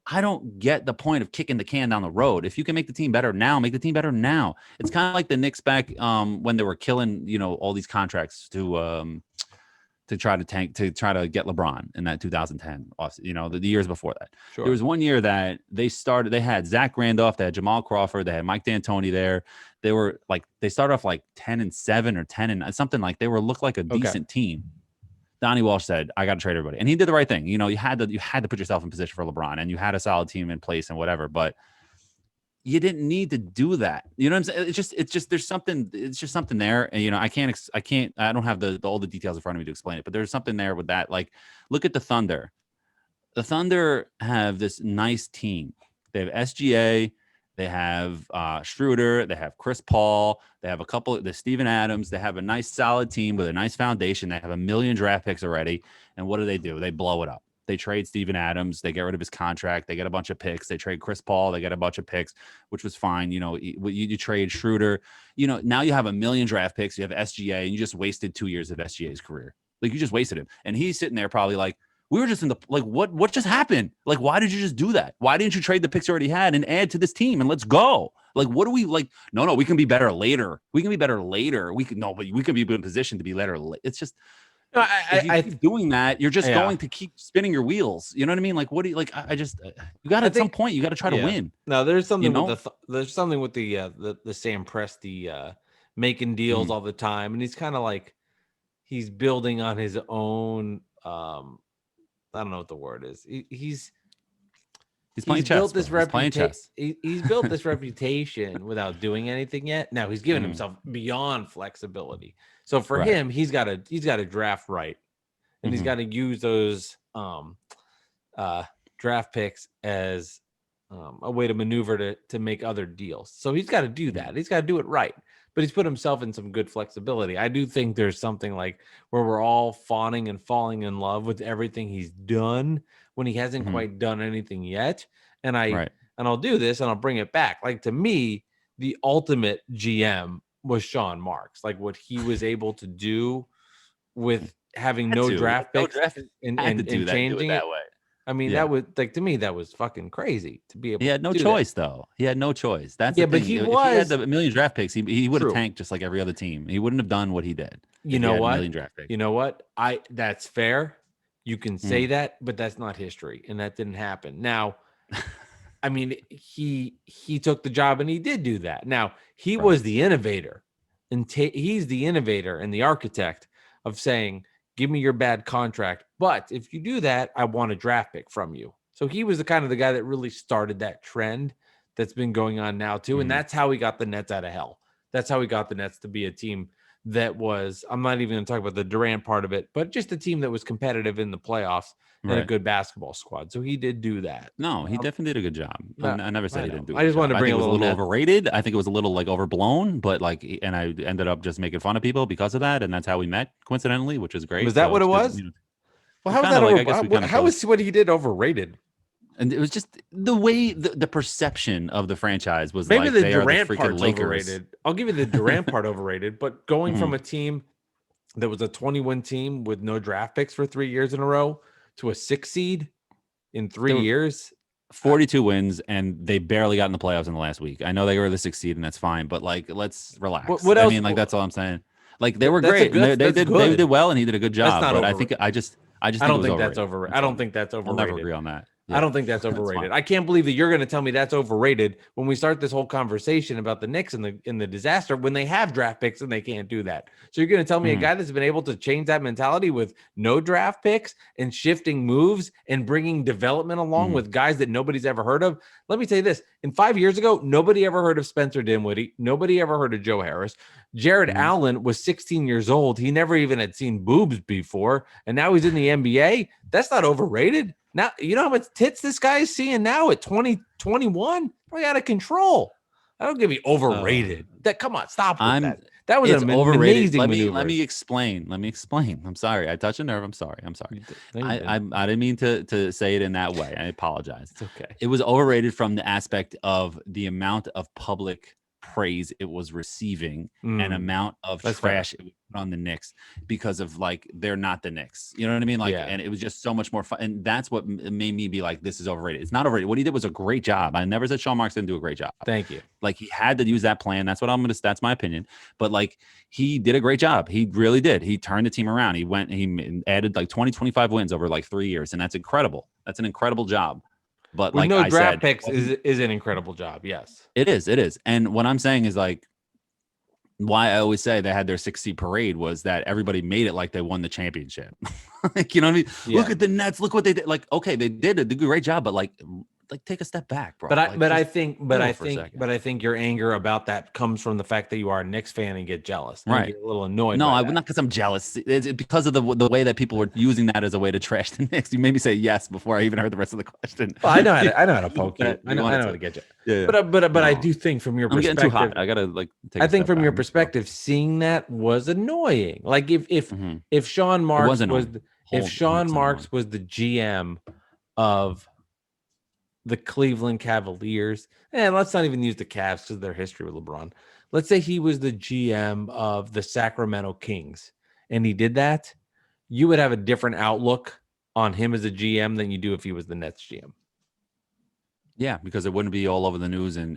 I don't get the point of kicking the can down the road. If you can make the team better now, make the team better now. It's kind of like the Knicks back when they were killing, all these contracts to try to get LeBron in that 2010, the years before that. Sure. There was one year that they had Zach Randolph, they had Jamal Crawford, they had Mike D'Antoni there. They started off like 10-7 or 10 and something, like they looked like a decent team. Donnie Walsh said, "I got to trade everybody," and he did the right thing. You had to put yourself in position for LeBron, and you had a solid team in place and whatever, but you didn't need to do that. You know what I'm saying? It's just there's something. It's just something there, and I don't have all the details in front of me to explain it, but there's something there with that. Like, look at the Thunder. The Thunder have this nice team. They have SGA. They have Schroeder. They have Chris Paul. They have a couple. The Steven Adams. They have a nice, solid team with a nice foundation. They have 1 million draft picks already. And what do? They blow it up. They trade Steven Adams. They get rid of his contract. They get a bunch of picks. They trade Chris Paul. They get a bunch of picks, which was fine. You trade Schroeder. Now you have 1 million draft picks. You have SGA, and you just wasted 2 years of SGA's career. Like, you just wasted him. And he's sitting there probably like, we were just in the, like, what just happened? Like, why did you just do that? Why didn't you trade the picks you already had and add to this team and let's go? Like, what do we like? No, we can be better later. We can be better later. But we can be in position to be better. It's just, No, if you keep doing that, you're just going to keep spinning your wheels. You know what I mean? Like, what do you like? I just, you got to, at some point, you got to try to win. No, there's something with the Sam Presti making deals all the time. And he's kind of like, he's building on his own, I don't know what the word is. He's playing chess. Built this he's built this reputation without doing anything yet. Now he's given himself beyond flexibility. So for him, he's got to draft right, and he's got to use those draft picks as a way to maneuver to make other deals. So he's got to do that. He's got to do it right. But he's put himself in some good flexibility. I do think there's something like where we're all fawning and falling in love with everything he's done when he hasn't quite done anything yet. And I'll do this and I'll bring it back. Like, to me, the ultimate GM was Sean Marks. Like, what he was able to do with having no draft picks and changing it that way. I mean, that was like, to me, that was fucking crazy to be able. He had no choice, though. He had no choice. That's but if he had the 1 million draft picks, he would have tanked just like every other team. He wouldn't have done what he did. You know what? 1 million draft picks. You know what? That's fair. You can say that, but that's not history, and that didn't happen. Now, I mean, he took the job and he did do that. Now, he was the innovator, and he's the innovator and the architect of saying, give me your bad contract, but if you do that, I want a draft pick from you. So he was the guy that really started that trend that's been going on now too. And that's how he got the Nets out of hell. That's how he got the Nets to be a team that was, I'm not even going to talk about the Durant part of it, but just a team that was competitive in the playoffs and a good basketball squad. So he did do that. No, he definitely did a good job. I never said he didn't do it. I just wanted to bring it was a little overrated. I think it was a little like overblown, but like, and I ended up just making fun of people because of that. And that's how we met, coincidentally, which is great. Was that what it was? Well, how was that? How is what he did overrated? And it was just the way the perception of the franchise was. Maybe like the they Durant are the part's Lakers. Overrated. I'll give you the Durant part overrated, but going from a team that was a 20-win team with no draft picks for 3 years in a row to a 6 seed in 3 years. 42 wins, and they barely got in the playoffs in the last week. I know they were the 6th seed, and that's fine, but like, let's relax. What else? I mean, like, that's all I'm saying. Like, they were great. They did well, and he did a good job. But I think I don't think that's overrated. I don't think that's overrated. I'll never agree on that. Yeah. I don't think that's overrated. I can't believe that you're going to tell me that's overrated when we start this whole conversation about the Knicks and the disaster when they have draft picks and they can't do that. So you're going to tell me a guy that's been able to change that mentality with no draft picks and shifting moves and bringing development along with guys that nobody's ever heard of. Let me tell you this. In 5 years ago, nobody ever heard of Spencer Dinwiddie. Nobody ever heard of Joe Harris. Jared Allen was 16 years old. He never even had seen boobs before. And now he's in the NBA. That's not overrated. Now, you know how much tits this guy is seeing now at 2021? Probably out of control. I don't give you overrated. Come on, stop with that. That was an amazing maneuver. Let me explain. I'm sorry. I touched a nerve. I'm sorry. I didn't mean to say it in that way. I apologize. It's okay. It was overrated from the aspect of the amount of public praise it was receiving and amount of trash it was put on the Knicks because of like they're not the Knicks. You know what I mean? Like, and it was just so much more fun. And that's what made me be like, this is overrated. It's not overrated. What he did was a great job. I never said Sean Marks didn't do a great job. Thank you. Like, he had to use that plan. That's my opinion. But like, he did a great job. He really did. He turned the team around. He added like 25 wins over like 3 years. And that's incredible. That's an incredible job. But with like draft picks is an incredible job. Yes, it is. And what I'm saying is like, why I always say they had their 6 seed parade was that everybody made it like they won the championship. Like, you know what I mean? Yeah. Look at the Nets. Look what they did. Like, okay, they did a great job, but like, like take a step back, bro. But Like, just chill for a second. I think your anger about that comes from the fact that you are a Knicks fan and get jealous. And Right. you get a little annoyed No, by I that. would not, because I'm jealous. It's because of the way that people were using that as a way to trash the Knicks. You made me say yes before I even heard the rest of the question. Well, I know how to poke you. I know how to get you. Yeah, yeah. But I No, do think from your I'm getting too perspective, hot. I gotta like take. I A think step from your back. perspective, seeing that was annoying. Like Mhm. if Sean It Marks was was annoying. if Sean 100% annoying. Marks was the GM of the Cleveland Cavaliers, and let's not even use the Cavs because of their history with LeBron. Let's say he was the GM of the Sacramento Kings, and he did that, you would have a different outlook on him as a GM than you do if he was the Nets GM. Yeah, because it wouldn't be all over the news and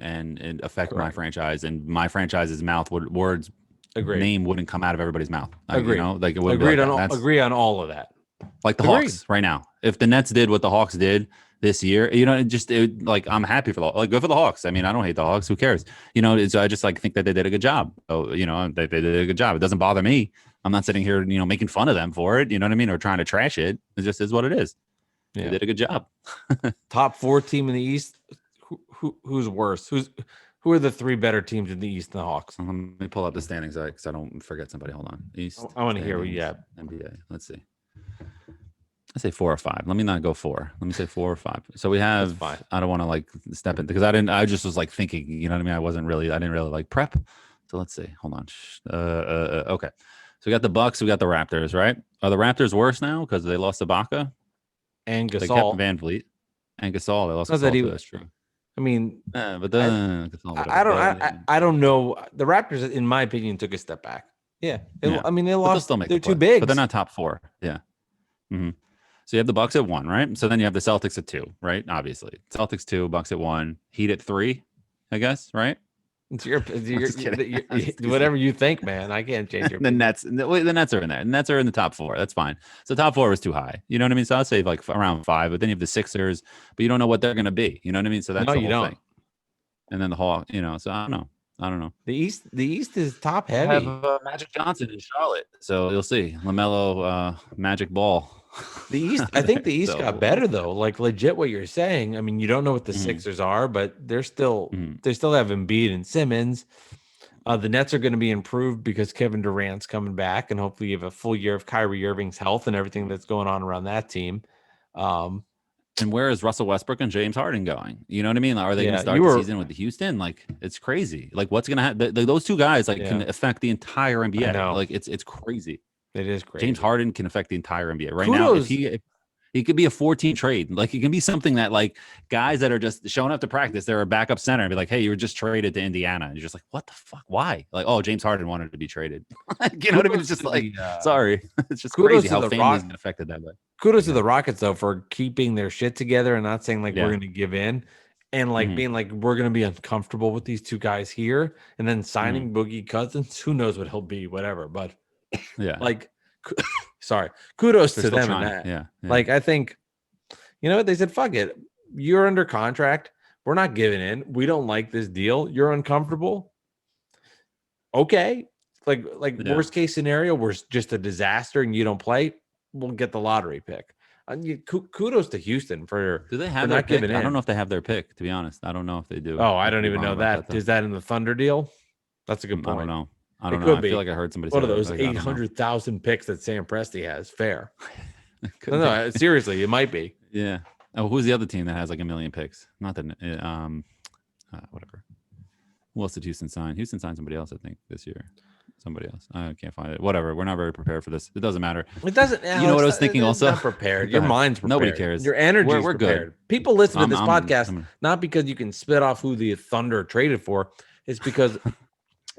affect my Correct. franchise, and my franchise's mouth would words Agreed. name wouldn't come out of everybody's mouth. Agreed. You know, like it wouldn't be Agreed like on that. all, That's agree on all of that. like the Agreed. Hawks right now. If the Nets did what the Hawks did this year, you know, like I'm happy for good for the Hawks. I mean, I don't hate the Hawks. Who cares? You know, I just like think that they did a good job. Oh, you know, they did a good job. It doesn't bother me. I'm not sitting here, you know, making fun of them for it. You know what I mean? Or trying to trash it. It just is what it is. Yeah. They did a good job. Top 4 team in the East. Who's worse? Who are the 3 better teams in the East than the Hawks? Let me pull up the standings because I don't forget somebody. Hold on. East. I want to hear what you have. NBA. Let's see. I say 4 or 5. Let me not go 4. Let me say 4 or 5. So we have. I don't want to like step in because I didn't. I just was like thinking. You know what I mean? I didn't really like prep. So let's see. Hold on. Okay. So we got the Bucks. We got the Raptors. Right? Are the Raptors worse now because they lost Ibaka And They kept Gasol. Van Vliet and Gasol. They lost Not that Gasol he- too. That's true. I mean, But then I don't know. The Raptors, in my opinion, took a step back. Yeah. Yeah. I mean, they But they'll lost. still make They're the too play. big. But they're not top 4. Yeah. Mm-hmm. So you have the Bucks at 1, right? So then you have the Celtics at 2, right? Obviously, Celtics 2, Bucks at 1, Heat at 3, I guess, right? It's your just kidding. whatever you think, man. I can't change your The opinion. Nets are in there. The Nets are in the top 4. That's fine. So top 4 was too high. You know what I mean? So I'll say like around 5. But then you have the Sixers, but you don't know what they're going to be. You know what I mean? So that's No, the you whole don't. thing. And then the Hawks, you know. So I don't know. The East is top I heavy. have Magic Johnson in Charlotte, so you'll see LaMelo Magic Ball. The East, I think the East So- got better though. Like legit, what you're saying. I mean, you don't know what the Mhm. Sixers are, but they're still Mhm. they still have Embiid and Simmons. The Nets are going to be improved because Kevin Durant's coming back, and hopefully you have a full year of Kyrie Irving's health and everything that's going on around that team. And where is Russell Westbrook and James Harden going? You know what I mean? Are they going Yeah, to start you the were- season with the Houston? Like it's crazy. Like what's going to happen? Those two guys like can Yeah. affect the entire I NBA. know. Like it's crazy. It is crazy. James Harden can affect the entire NBA right now. Kudos. If he could be a 14 trade. Like it can be something that like guys that are just showing up to practice, they're a backup center and be like, hey, you were just traded to Indiana. And you're just like, what the fuck? Why? Like, oh, James Harden wanted to be traded. Like, you know what I mean? It's just like, sorry. It's just kudos crazy to how the families Rock- get affected that way. Kudos to the Rockets though for keeping their shit together and not saying like Yeah. we're going to give in, and like Mhm. being like we're going to be uncomfortable with these 2 guys here, and then signing Boogie Cousins. Who knows what he'll be? Whatever, but Yeah. like, sorry, kudos They're to still them trying. in that. Yeah. Like I think, you know what they said? Fuck it, you're under contract. We're not giving in. We don't like this deal. You're uncomfortable. Okay, like Yeah. worst case scenario, we're just a disaster and you don't play. We'll get the lottery pick. Kudos to Houston for Do they have for their not pick? giving I don't in. know if they have their pick, to be honest. I don't know if they do. Oh, I could don't be even wrong know about that. Is that in the Thunder deal? That's a good I point. don't know. I It don't know. could I be. feel like I heard somebody One say of that, those but I don't know. 800,000 picks that Sam Presti has. Fair. Could No, be. seriously, it might be. Yeah. Oh, who's the other team that has like a million picks? Not that. Whatever. Who else did Houston sign? Houston signed somebody else, I think, this year. Somebody else. I can't find it. Whatever. We're not very prepared for this. It doesn't matter. It doesn't. You know what I was thinking it's also? Not prepared. Go Your ahead. mind's prepared. Nobody cares. Your energy is We're good. prepared. People listen to this I'm- podcast not because you can spit off who the Thunder traded for. It's because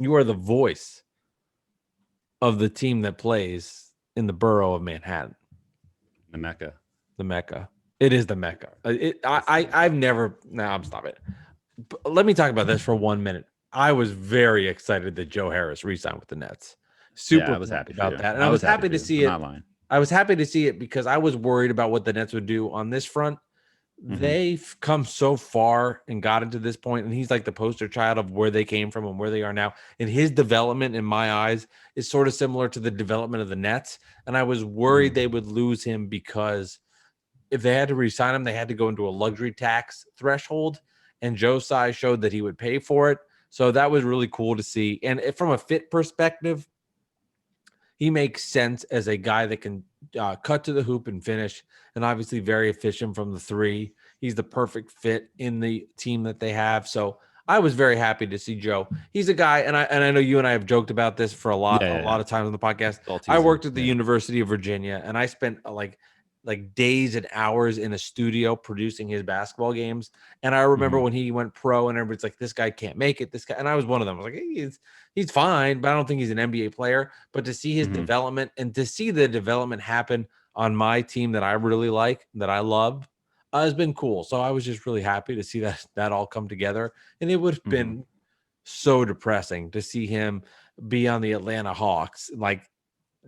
you are the voice of the team that plays in the borough of Manhattan, the Mecca. the Mecca. It is the Mecca. I've never. No, I'm stop it. But let me talk about this for 1 minute. I was very excited that Joe Harris re-signed with the Nets. Super I was happy about for you. that, and I was happy to for you. see I'm it. Not lying. I was happy to see it because I was worried about what the Nets would do on this front. Mhm. They've come so far and gotten to this point, and he's like the poster child of where they came from and where they are now. And his development, in my eyes, is sort of similar to the development of the Nets. And I was worried they would lose him because if they had to re-sign him, they had to go into a luxury tax threshold, and Joe Tsai showed that he would pay for it. So that was really cool to see. And from a fit perspective, he makes sense as a guy that can cut to the hoop and finish, and obviously very efficient from the three. He's the perfect fit in the team that they have. So I was very happy to see Joe. He's a guy, and I know you and I have joked about this for a lot of times on the podcast. I worked at the University of Virginia, and I spent like days and hours in a studio producing his basketball games. And I remember when he went pro, and everybody's like, "This guy can't make it." This guy, and I was one of them. I was like, "Hey, he's fine, but I don't think he's an NBA player." But to see his development and to see the development happen on my team that I really like, that I love, has been cool. So I was just really happy to see that all come together. And it would have been so depressing to see him be on the Atlanta Hawks. Like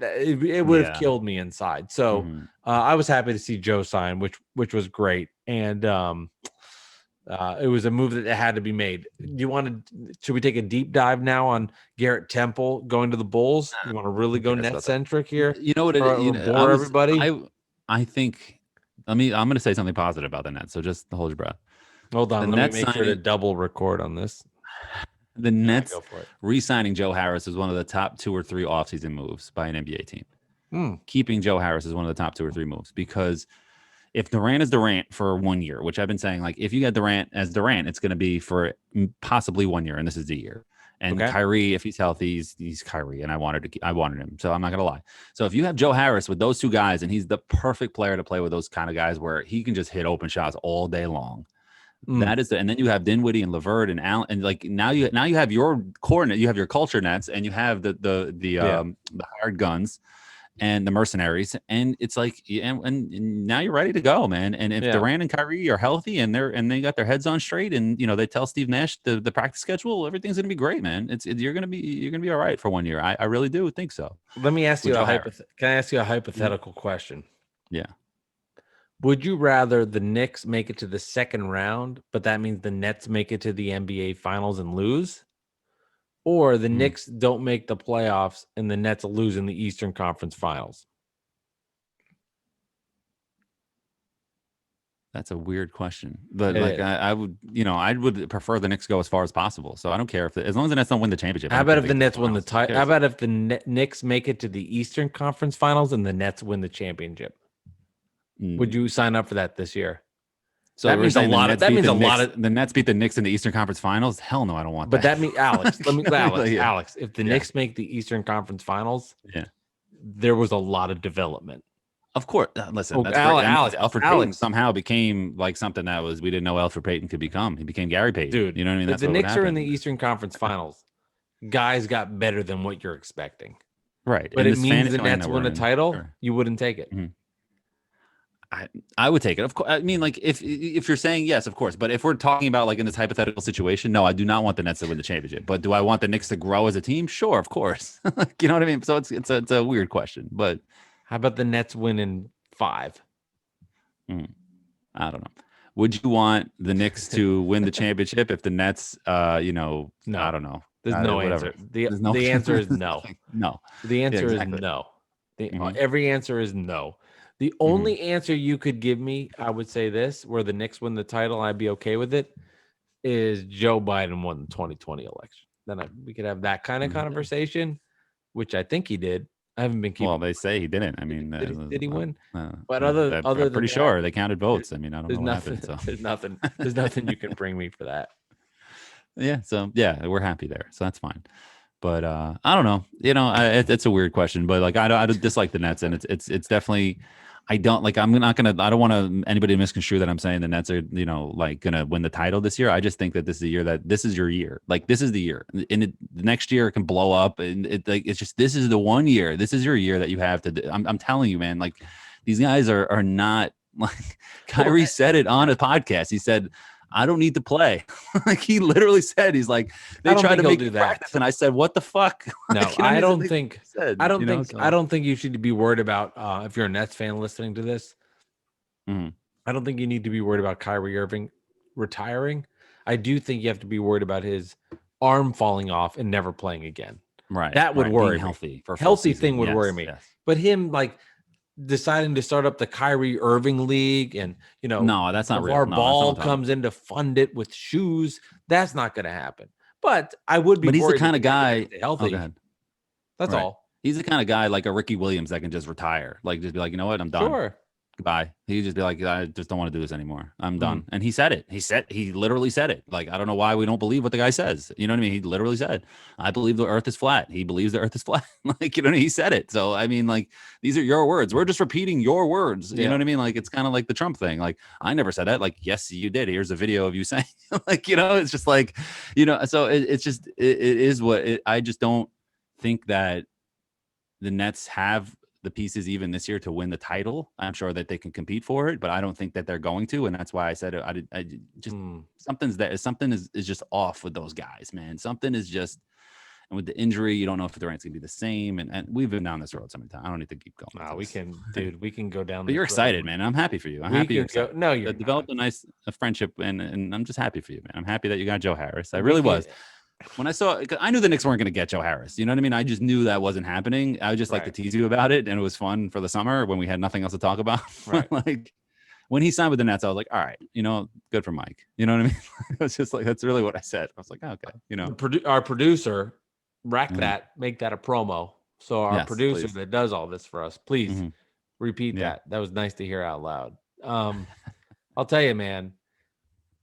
it would have killed me inside. So I was happy to see Joe sign, which was great. And it was a move that had to be made. Should we take a deep dive now on Garrett Temple going to the Bulls? You want to really go net centric here? You know what? Bore everybody. I think. I'm going to say something positive about the Nets. So just hold your breath. Hold on. Let me make sure to double record on this. The Nets re-signing Joe Harris is one of the top 2 or 3 offseason moves by an NBA team. Keeping Joe Harris is one of the top 2 or 3 moves, because if Durant is Durant for 1 year, which I've been saying, like if you get Durant as Durant, it's going to be for possibly 1 year, and this is the year. And Kyrie, if he's healthy, he's Kyrie, and I wanted him, so I'm not gonna lie. So if you have Joe Harris with those 2 guys, and he's the perfect player to play with those kind of guys, where he can just hit open shots all day long. That is and then you have Dinwiddie and LeVert and Allen, and like now you have your core net, you have your culture nets, and you have the hired guns and the mercenaries, and it's like and now you're ready to go, man. And if Durant and Kyrie are healthy and they got their heads on straight, and they tell Steve Nash the practice schedule, everything's gonna be great, man. You're gonna be all right for 1 year. I really do think so. Let me ask you can I ask you a hypothetical question? Yeah. Would you rather the Knicks make it to the second round, but that means the Nets make it to the NBA Finals and lose? Or the Knicks don't make the playoffs and the Nets lose in the Eastern Conference Finals? That's a weird question, but I would prefer the Knicks go as far as possible. So I don't care as long as the Nets don't win the championship. How about if the Nets win the title? How about if the Knicks make it to the Eastern Conference Finals and the Nets win the championship? Would you sign up for that this year? So that means a lot of the Nets beat the Knicks in the Eastern Conference Finals. Hell no, I don't want that. But that means Alex, Alex, if the Knicks make the Eastern Conference Finals, there was a lot of development. Of course. Listen, that's Alex, Alfred Payton somehow became like something that we didn't know Alfred Payton could become. He became Gary Payton. Dude, you know what I mean? If the Knicks are in the Eastern Conference Finals, guys got better than what you're expecting. Right. But it means the Nets win a title, you wouldn't take it. I would take it. Of course. I mean, like if you're saying yes, of course. But if we're talking about like in this hypothetical situation, no, I do not want the Nets to win the championship. But do I want the Knicks to grow as a team? Sure, of course. You know what I mean? So it's a weird question. But how about the Nets win in 5? I don't know. Would you want the Knicks to win the championship if the Nets, no, I don't know. There's no answer. The answer is no. No. The answer is no. Every answer is no. The only answer you could give me, I would say this, where the Knicks win the title, I'd be okay with it, is Joe Biden won the 2020 election. Then we could have that kind of conversation, which I think he did. I haven't been keeping. Well, they say he didn't. I mean, did he win? But I'm pretty sure they counted votes. I mean, I don't know what happened. So. There's nothing you can bring me for that. Yeah. So yeah, we're happy there. So that's fine. But I don't know. It's a weird question. But like, I don't dislike the Nets, and it's definitely. I don't want anybody to misconstrue that I'm saying the Nets are, like gonna win the title this year. I just think that this is your year. Like this is the year, and the next year it can blow up, and it's just this is the 1 year. This is your year that you have to. I'm telling you, man. Like these guys are not like Kyrie said it on a podcast. He said, I don't need to play. Like he literally said, he's like, they tried to make me practice. And I said, what the fuck? No, I don't think you should be worried about, if you're a Nets fan listening to this, I don't think you need to be worried about Kyrie Irving retiring. I do think you have to be worried about his arm falling off and never playing again. Right. That would worry me. Healthy thing would worry me. Yes. But him, like, deciding to start up the Kyrie Irving League, and No, that's not real. LeVar No, that's not what Ball I'm talking about. comes in to fund it with shoes. That's not going to happen. But I would be But he's the worried if kind the of guy can't guy. stay Oh, go healthy. ahead. That's Right. all. He's the kind of guy like a Ricky Williams that can just retire, like just be like, you know what, I'm done. Sure. Goodbye. He'd just be like, I just don't want to do this anymore. I'm done. Mm. And he said it. He literally said it. Like, I don't know why we don't believe what the guy says. You know what I mean? He literally said, I believe the earth is flat. He believes the earth is flat. Like, you know, he said it. So, I mean, like, these are your words. We're just repeating your words. You know what I mean? Like, it's kind of like the Trump thing. Like, I never said that. Like, yes, you did. Here's a video of you saying, like, you know, it's just like, you know, so it's just, it is what I just don't think that the Nets have the pieces even this year to win the title. I'm sure that they can compete for it, but I don't think that they're going to. And that's why I said I just something is just off with those guys, man. Something is just, and with the injury, you don't know if Durant's gonna be the same. And we've been down this road so many times. I don't need to keep going. We can, dude. We can go down. But you're excited, man. I'm happy for you. I'm happy you're excited. No, you're developed a nice friendship, and I'm just happy for you, man. I'm happy that you got Joe Harris. I really was. When I saw, I knew the Knicks weren't going to get Joe Harris. You know what I mean? I just knew that wasn't happening. I would just like to tease you about it, and it was fun for the summer when we had nothing else to talk about. Right. Like when he signed with the Nets, I was like, all right, you know, good for Mike. You know what I mean? It was just like, that's really what I said. I was like, okay, you know. Our producer, make that a promo. So our producer that does all this for us, please repeat that. That was nice to hear out loud. I'll tell you, man,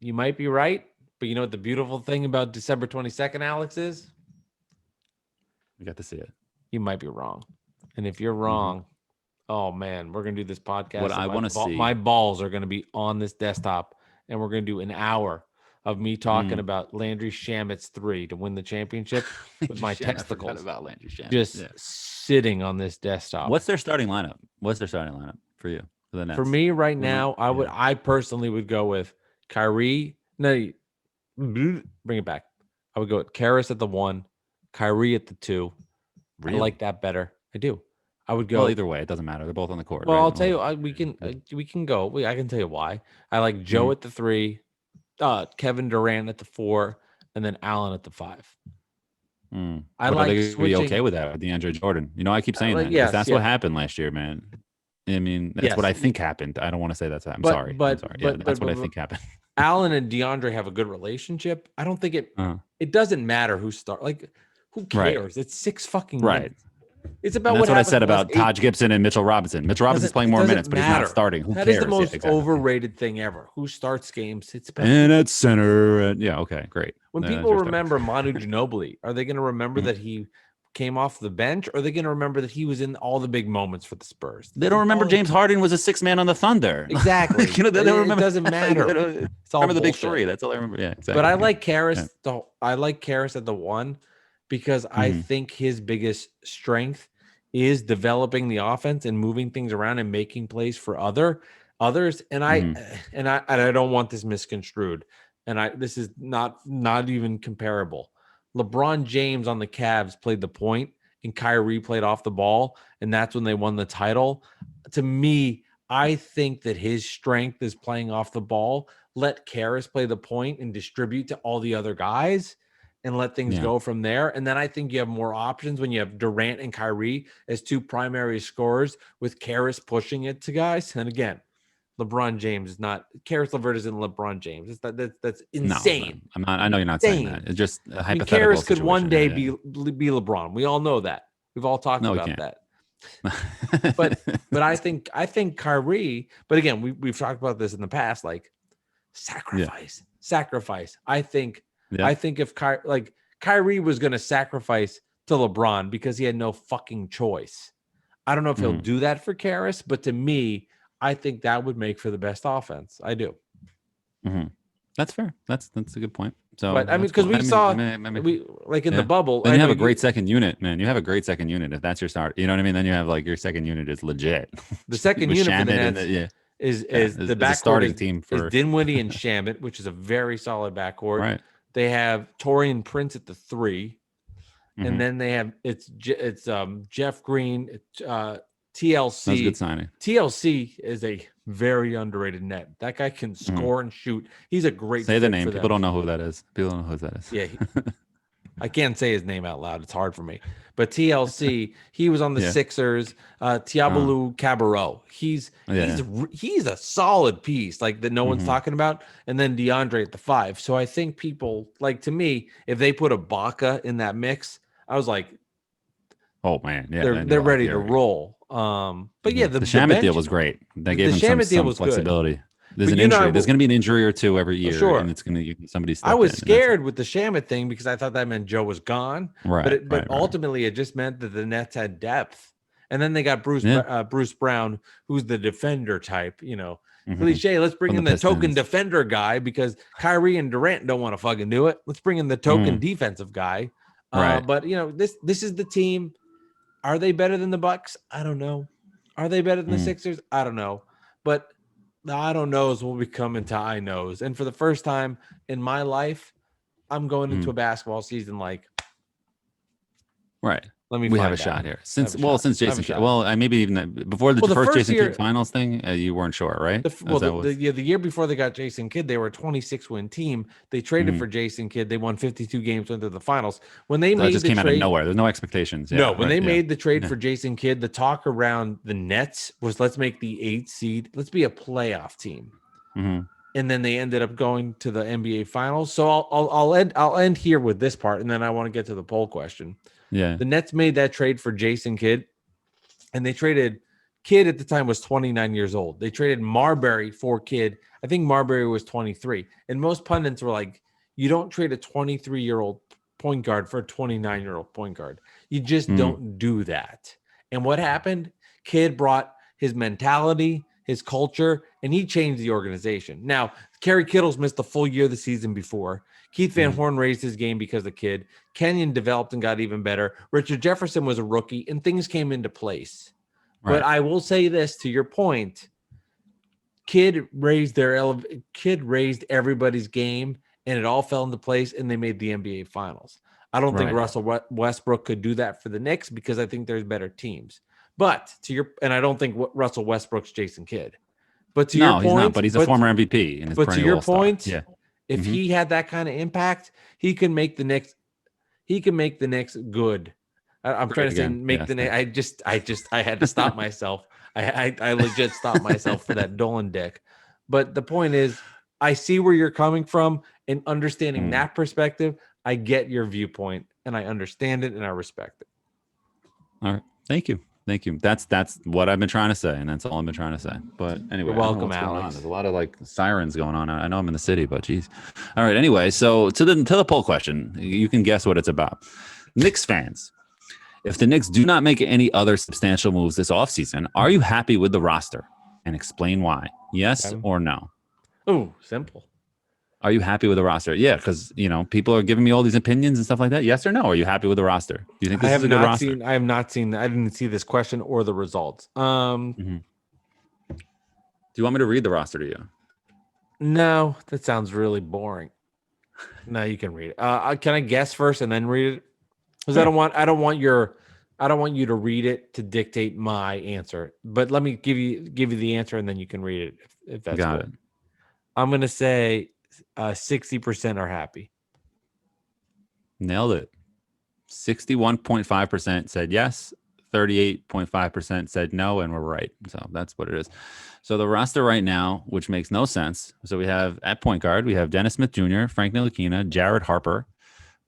you might be right. But you know what the beautiful thing about December 22nd, Alex, is? We got to see it. You might be wrong. And if you're wrong, oh, man, we're going to do this podcast. What I want to see. My balls are going to be on this desktop, and we're going to do an hour of me talking about Landry Shamit's 3 to win the championship with my testicles. About Landry Shamet. Just sitting on this desktop. What's their starting lineup? For you? For the Nets? For me right now, I personally would go with Kyrie. No, bring it back. I would go with Karras at the 1, Kyrie at the 2. Really? I like that better. I do. I would go. Well, either way, it doesn't matter. They're both on the court. Well, right? I'll tell you. We can go. I can tell you why. I like Joe at the 3, Kevin Durant at the 4, and then Allen at the 5. I like be okay with that with DeAndre Jordan. You know, I keep saying that because that's what happened last year, man. I mean, that's what I think happened. I don't want to say that's. I'm sorry. That's what I think happened. Allen and DeAndre have a good relationship. I don't think it doesn't matter who starts. Like, who cares? It's 6 fucking minutes. It's about that's what I said about Taj Gibson and Mitchell Robinson. Mitchell Robinson's playing more minutes, but he's not starting. Who cares? That is the most overrated thing ever. Who starts games? It's and at center. Okay, great. When people remember Manu Ginobili, are they going to remember that he came off the bench, or are they going to remember that he was in all the big moments for the Spurs? They don't remember James Harden was a 6th man on the Thunder. Exactly. They don't remember. It doesn't matter. It's all remember the big 3. That's all I remember. Yeah, exactly. But I like Karras. I like Karras at the 1 because I think his biggest strength is developing the offense and moving things around and making plays for others. And I don't want this misconstrued. And this is not even comparable. LeBron James on the Cavs played the point and Kyrie played off the ball, and that's when they won the title. To me, I think that his strength is playing off the ball. Let Karras play the point and distribute to all the other guys and let things go from there. And then I think you have more options when you have Durant and Kyrie as 2 primary scorers with Karras pushing it to guys. And again, LeBron James is not Karis LeVert isn't LeBron James. That's insane. No, I'm not. I know you're not saying that. It's just a hypothetical. Karis could one day be LeBron. We all know that. We've all talked about that. but I think Kyrie. But again, we've talked about this in the past. Like sacrifice. I think if Kyrie was going to sacrifice to LeBron because he had no fucking choice. I don't know if he'll do that for Karis, but to me, I think that would make for the best offense. I do. That's fair. That's a good point. So, but I mean, because we like in the bubble. Then you have a great second unit, man. You have a great second unit if that's your start. You know what I mean? Then you have like your second unit is legit. The second unit for the Nets is the backcourt starting team for Dinwiddie and Shamet, which is a very solid backcourt. Right. They have Taurean Prince at the 3, and then they have it's Jeff Green, TLC. That's a good signing. TLC is a very underrated net. That guy can score and shoot. He's a great. Say the name. People don't know who that is. Yeah, I can't say his name out loud. It's hard for me. But TLC, he was on the Yeah. Sixers. Tiabalu Cabarro, Yeah. he's a solid piece like that no one's Mm-hmm. talking about. And then DeAndre at the 5. So I think people like, to me, if they put Ibaka in that mix, I was like, Oh man, yeah. Then they're you're like, ready to you're roll. But yeah, the the Shamit deal bench, was great. They the gave him Shamit deal some was good. flexibility. There's But an you injury. There's know, going to be an injury or two every year, and sure. it's going to somebody I step in. was And that's scared with the Shamit thing because I thought that meant Joe was gone. right, But right, right. ultimately it just meant that the Nets had depth. And then they got Yeah. Bruce Brown, who's the defender type, Mm-hmm. cliche. Let's bring From the in the token Pistons. defender guy because Kyrie and Durant don't want to fucking do it. Let's bring in the token defensive guy. Right. But this is the team. Are they better than the Bucks? I don't know. Are they better than the Sixers? I don't know. But the I don't knows will become into I knows. And for the first time in my life, I'm going into a basketball season like, Right. let me We have a find out. shot here. I have a shot. Since I have a Jason Kidd. shot. Well, maybe even before the Well, the first first Jason year, Kidd finals thing, you weren't sure, right? the year before they got Jason Kidd, they were a 26-win team. They traded for Jason Kidd. They won 52 games, went to the finals. When they So that made just the came out of trade, nowhere. There's no expectations. no, Yeah. when Right. they Yeah. made the trade Yeah. for Jason Kidd, the talk around the Nets was let's make the 8th seed. Let's be a playoff team. Mm-hmm. And then they ended up going to the NBA finals. So I'll end here with this part, and then I want to get to the poll question. Yeah. The Nets made that trade for Jason Kidd, and they traded Kidd at the time was 29 years old. They traded Marbury for Kidd. I think Marbury was 23. And most pundits were like, you don't trade a 23-year-old point guard for a 29-year-old point guard. You just don't do that. And what happened? Kidd brought his mentality, his culture, and he changed the organization. Now, Kerry Kittles missed the full year the season before. Keith Van Horn raised his game because of Kidd. Kenyon developed and got even better. Richard Jefferson was a rookie, and things came into place. Right. But I will say this to your point: Kidd raised everybody's game, and it all fell into place, and they made the NBA Finals. I don't think Russell Westbrook could do that for the Knicks because I think there's better teams. But I don't think Russell Westbrook's Jason Kidd. But to your point, he's not. But he's a former MVP. And but to your All-star. point, yeah. If he had that kind of impact, he can make the Knicks. He can make the Knicks good. I'm trying to say make the Knicks. I had to stop myself. I legit stopped myself for that Dolan dick. But the point is, I see where you're coming from, and understanding that perspective, I get your viewpoint, and I understand it, and I respect it. All right. Thank you. That's what I've been trying to say, and that's all I've been trying to say. But anyway, you're welcome, Alex. There's a lot of like sirens going on. I know I'm in the city, but geez. All right. Anyway, so to the poll question, you can guess what it's about. Knicks fans, if the Knicks do not make any other substantial moves this offseason, are you happy with the roster? And explain why. Yes or no? Oh, simple. Are you happy with the roster? Yeah, because people are giving me all these opinions and stuff like that. Yes or no? Are you happy with the roster? Do you think this is a good roster? I have not seen. I didn't see this question or the results. Do you want me to read the roster to you? No, that sounds really boring. No, you can read it. Can I guess first and then read it? Because I don't want you to read it to dictate my answer. But let me give you the answer and then you can read it if that's Got cool. it. I'm gonna say 60% are happy. Nailed it. 61.5% said yes. 38.5% said no, and we're right. So that's what it is. So the roster right now, which makes no sense. So we have at point guard, we have Dennis Smith Jr., Frank Ntilikina, Jared Harper.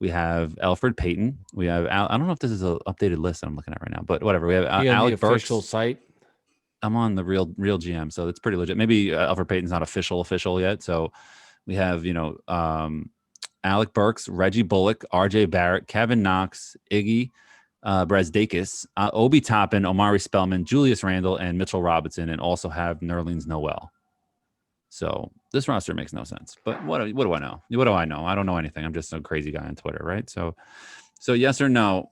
We have Elfrid Payton. We have I don't know if this is an updated list that I'm looking at right now, but whatever. We have Alec Burks. Official site. I'm on the real GM, so it's pretty legit. Maybe Elfrid Payton's not official yet. So we have Alec Burks, Reggie Bullock, RJ Barrett, Kevin Knox, Iggy Brazdeikis, Obi Toppin, Omari Spellman, Julius Randle, and Mitchell Robinson, and also have Nerlens Noel. So this roster makes no sense. But what do I know? What do I know? I don't know anything. I'm just some crazy guy on Twitter, right? So yes or no?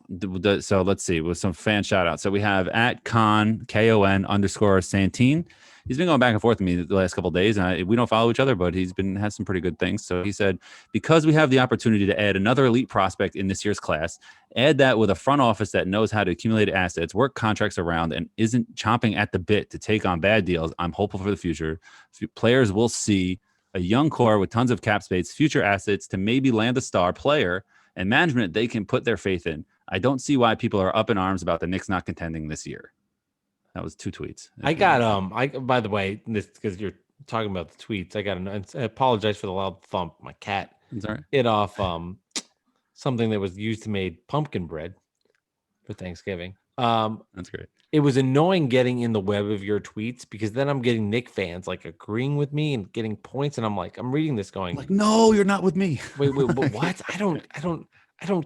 So let's see with some fan shout outs. So we have at KON _Santine. He's been going back and forth with me the last couple of days, and we don't follow each other, but he's had some pretty good things. So he said, because we have the opportunity to add another elite prospect in this year's class, add that with a front office that knows how to accumulate assets, work contracts around, and isn't chomping at the bit to take on bad deals, I'm hopeful for the future. Players will see a young core with tons of cap space, future assets to maybe land a star player, and management they can put their faith in. I don't see why people are up in arms about the Knicks not contending this year. That was 2 tweets. I got I by the way, this because you're talking about the tweets. I apologize for the loud thump. My cat Sorry. hit off something that was used to make pumpkin bread for Thanksgiving. That's great. It was annoying getting in the web of your tweets because then I'm getting Nick fans like agreeing with me and getting points, and I'm like, I'm reading this going, Like, no, you're not with me. wait, but what? I don't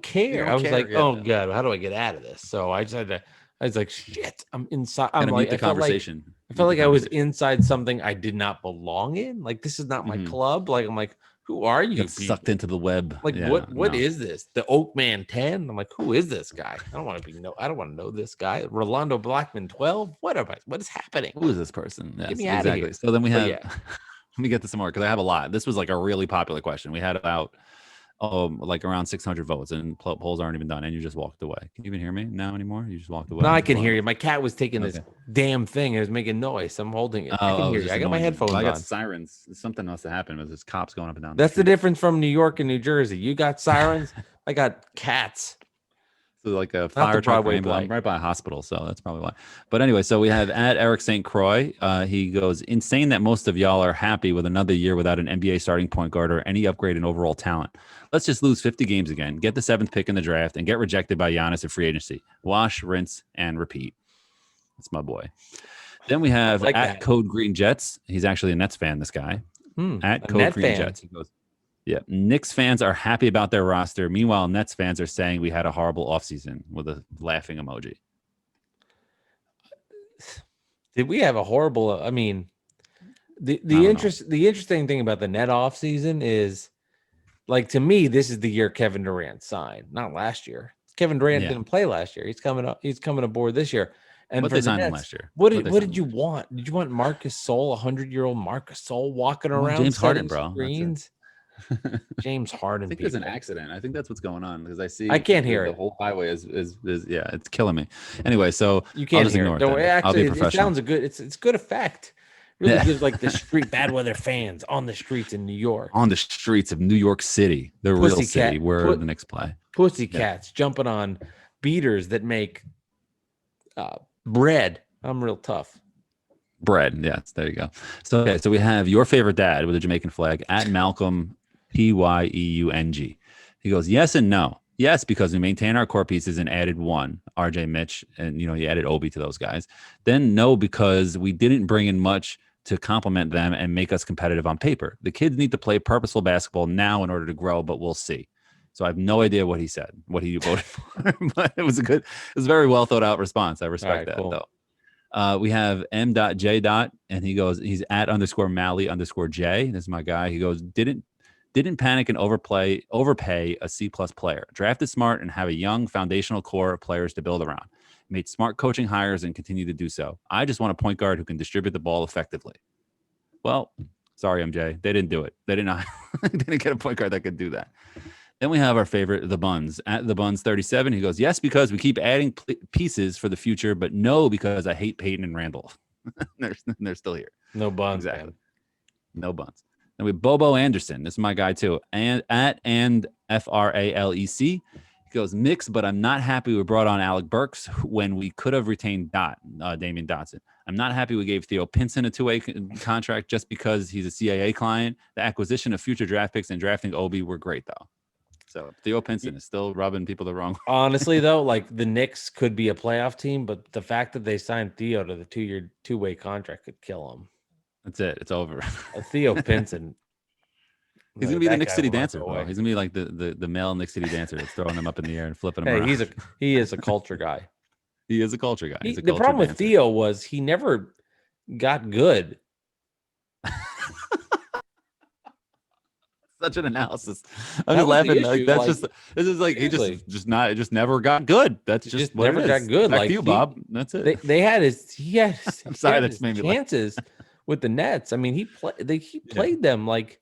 care. don't I was care, like, yeah. oh god, how do I get out of this? So I just had to. I was like, shit, I'm inside. I'm Gotta like, mute the conversation. I felt like I was inside something I did not belong in. Like this is not my club. Like I'm like, who are you? Got sucked into the web. Like what is this? The Oakman 10? I'm like, who is this guy? I don't want to know this guy. Rolando Blackman 12? What is happening? Who is this person? Yes, Get me out of here. So then we have yeah. Let me get to some more because I have a lot. This was like a really popular question. We had about like around 600 votes, and polls aren't even done. And you just walked away. Can you even hear me now anymore? You just walked away. No, I can hear you. My cat was taking this damn thing. It was making noise. I'm holding it. I can hear you. I got my headphones on. I got sirens. Something must have happened with this cops going up and down. That's the difference from New York and New Jersey. You got sirens. I got cats. So like a fire truck. I'm right by a hospital, so that's probably why. But anyway, so we have at Eric St. Croix. He goes, insane that most of y'all are happy with another year without an NBA starting point guard or any upgrade in overall talent. Let's just lose 50 games again, get the 7th pick in the draft, and get rejected by Giannis in free agency. Wash, rinse, and repeat. That's my boy. Then we have at Code Green Jets. He's actually a Nets fan, this guy. At Code Green Jets. He goes, yeah, Knicks fans are happy about their roster. Meanwhile, Nets fans are saying we had a horrible offseason with a laughing emoji. Did we have a horrible? I mean, the interesting thing about the net offseason is, like, to me, this is the year Kevin Durant signed, not last year. Kevin Durant didn't play last year. He's coming up. He's coming aboard this year. And what for they the signed Nets, him last year? What did you want? Did you want Marcus Sol, 100-year-old Marcus Sol, walking around James Harden, bro? Screens? James Harden. I think there's an accident. I think that's what's going on because I can't hear it. The whole highway is yeah, it's killing me. Anyway, so you can't hear it. Don't, actually, it sounds it's good effect. Really gives like the street bad weather fans on the streets in New York. On the streets of New York City, the real city where the Knicks play. Pussycats jumping on beaters that make bread. I'm real tough. Bread, yes, there you go. So so we have your favorite dad with a Jamaican flag at Malcolm Pyeung. He goes, yes and no. Yes, because we maintain our core pieces and added one, RJ Mitch, and he added Obi to those guys. Then no, because we didn't bring in much to complement them and make us competitive on paper. The kids need to play purposeful basketball now in order to grow, but we'll see. So I have no idea what he said, what he voted for, but it was a very well thought out response. I respect that though. We have M.J. and he goes, he's at _Mally_J. This is my guy. He goes, didn't panic and overpay a C+ player. Drafted smart and have a young foundational core of players to build around. Made smart coaching hires and continue to do so. I just want a point guard who can distribute the ball effectively. Well, sorry, MJ. They didn't do it. They didn't get a point guard that could do that. Then we have our favorite, the Buns. At the Buns 37, he goes, yes, because we keep adding pieces for the future, but no, because I hate Peyton and Randall. they're still here. No Buns. Exactly. No Buns. And we have Bobo Anderson. This is my guy too. And FRALEC. He goes, mixed, but I'm not happy we brought on Alec Burks when we could have retained Damian Dotson. I'm not happy we gave Theo Pinson a 2-way contract just because he's a CAA client. The acquisition of future draft picks and drafting Obi were great though. So Theo Pinson is still rubbing people the wrong way. Honestly, though, like the Knicks could be a playoff team, but the fact that they signed Theo to the 2-year 2-way contract could kill him. That's it. It's over. Theo Pinson. He's gonna be the Knicks City dancer, bro. He's gonna be like the male Knicks City dancer that's throwing them up in the air and flipping them around. He is a culture guy. He is a culture guy. The problem with Theo was he never got good. Such an analysis. I'm just laughing. Like that's just this is like seriously. he just never got good. That's just what never it is. got good. Back like to you, Bob. That's it. They had his I'm sorry, that's made me chances with the Nets. I mean, he played them like,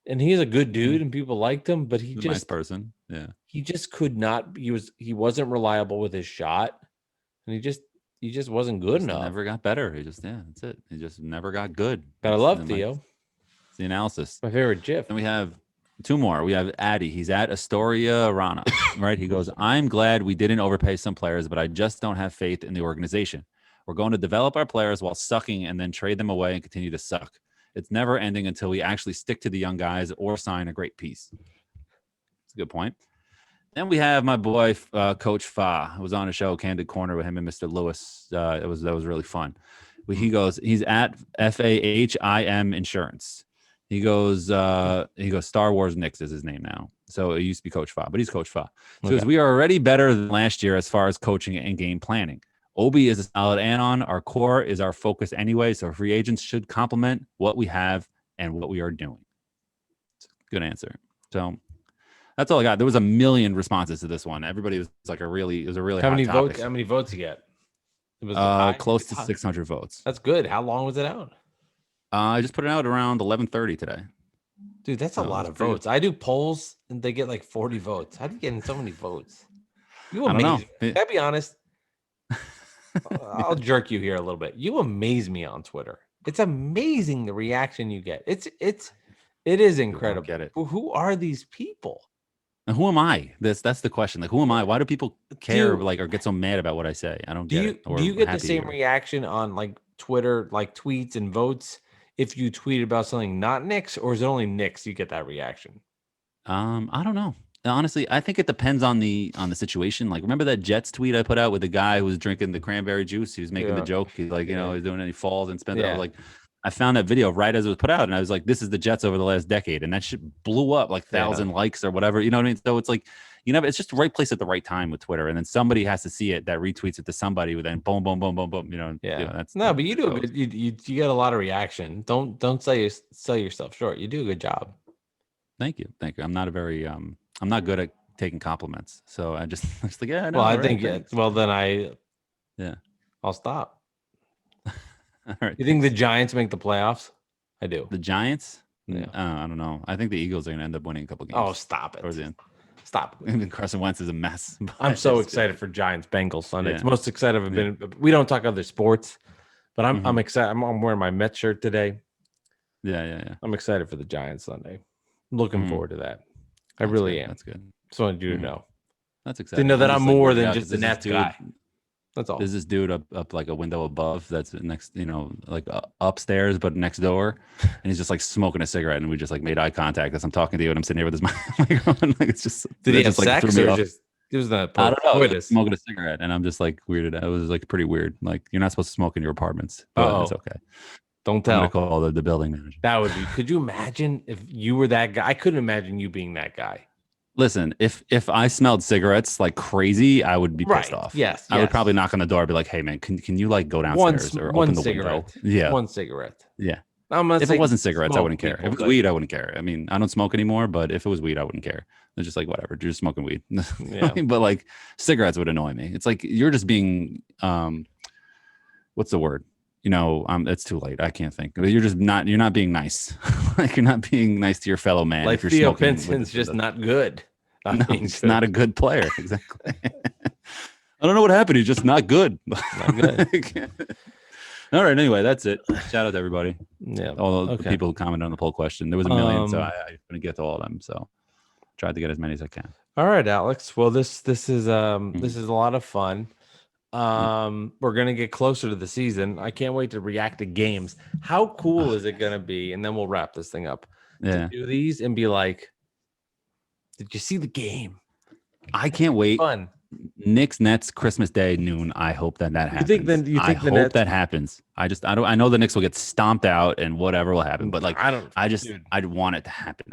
and he's a good dude and people liked him, but he's a nice person. Yeah. He just could not. He wasn't reliable with his shot, and he just wasn't good enough. Never got better. That's it. He just never got good. But I love Theo. The analysis. My favorite GIF. And we have Two more. We have Addy. He's at Astoria Rana, right? He goes, I'm glad we didn't overpay some players, but I just don't have faith in the organization. We're going to develop our players while sucking and then trade them away and continue to suck. It's never ending until we actually stick to the young guys or sign a great piece. That's a good point. Then we have my boy, Coach Fa, who was on a show, Candid Corner, with him and Mr. Lewis. That was really fun. He goes, he's at FAHIM Insurance. He goes, Star Wars Knicks is his name now. So it used to be Coach Fa, but he's Coach Fa. So okay. We are already better than last year as far as coaching and game planning. Obi is a solid add-on. Our core is our focus anyway. So free agents should complement what we have and what we are doing. Good answer. So that's all I got. There was a million responses to this one. Everybody was like it was a really how hot many topic. votes? How many votes you get? It was close to 600 votes. That's good. How long was it out? I just put it out around 11:30 today. Dude, that's a lot of votes. I do polls and they get like 40 votes. How do you get in so many votes? You amaze me. Can I be honest? I'll jerk you here a little bit. You amaze me on Twitter. It's amazing the reaction you get. It is incredible. Get it. Who are these people? And who am I? That's the question. Like, who am I? Why do people care or get so mad about what I say? I don't get it. Do you get the same reaction on like Twitter, like tweets and votes, if you tweet about something not Knicks, or is it only Knicks you get that reaction? I don't know. Honestly, I think it depends on the situation. Like, remember that Jets tweet I put out with the guy who was drinking the cranberry juice? He was making the joke. He's like, he's doing any falls and spends it. I was like, I found that video right as it was put out, and I was like, this is the Jets over the last decade, and that shit blew up like 1,000 likes or whatever. You know what I mean? So it's like, it's just the right place at the right time with Twitter, and then somebody has to see it that retweets it to somebody, with then boom, boom, boom, boom, boom. That's but you do a good, you get a lot of reaction. Don't sell yourself short. You do a good job. Thank you. I'm not I'm not good at taking compliments, so I just like Well, I think well then I'll stop. All right. You think the Giants make the playoffs? I do. The Giants? Yeah. I don't know. I think the Eagles are going to end up winning a couple games. Oh, stop it. Towards the end. Stop. Even Carson Wentz is a mess. I'm so excited for Giants Bengals Sunday. It's the most excited I've been. We don't talk other sports, but I'm excited. I'm wearing my Mets shirt today. Yeah. I'm excited for the Giants Sunday. I'm looking forward to that. I really am. That's good. Just wanted you to know. That's exciting. To know that I'm more than just the Nets guy. That's all. There's this dude up like a window above that's next, like upstairs, but next door. And he's just like smoking a cigarette. And we just like made eye contact as I'm talking to you. And I'm sitting here with his microphone. Like, it's just, did he have sex or just, it was the, I don't know, smoking a cigarette. And I'm just like weirded out. It was like pretty weird. Like, you're not supposed to smoke in your apartments. But it's okay. Don't tell. I'm gonna call the building manager. That would be, could you imagine if you were that guy? I couldn't imagine you being that guy. Listen, if I smelled cigarettes like crazy, I would be pissed off. Yes, I would probably knock on the door and be like, "Hey, man, can you like go downstairs or open the window?" Yeah, one cigarette. Yeah. If it wasn't cigarettes, I wouldn't care. If it was weed, I wouldn't care. I mean, I don't smoke anymore, but if it was weed, I wouldn't care. It's just like whatever, you're just smoking weed. Yeah. But like cigarettes would annoy me. It's like you're just being, what's the word? It's too late. I can't think. You're not being nice. Like, you're not being nice to your fellow man. Like, if you're Theo Pinson's just not good. He's not a good player. Exactly. I don't know what happened. He's just not good. Not good. All right. Anyway, that's it. Shout out to everybody. Yeah. All the people who commented on the poll question. There was a million, so I couldn't get to all of them. So tried to get as many as I can. All right, Alex. Well, this is this is a lot of fun. We're gonna get closer to the season. I can't wait to react to games. How cool is it gonna be? And then we'll wrap this thing up. Yeah. To do these and be like, did you see the game? I can't wait. Fun. Knicks Nets Christmas Day noon. I hope that happens. I hope that happens. I know the Knicks will get stomped out and whatever will happen, but like I want it to happen.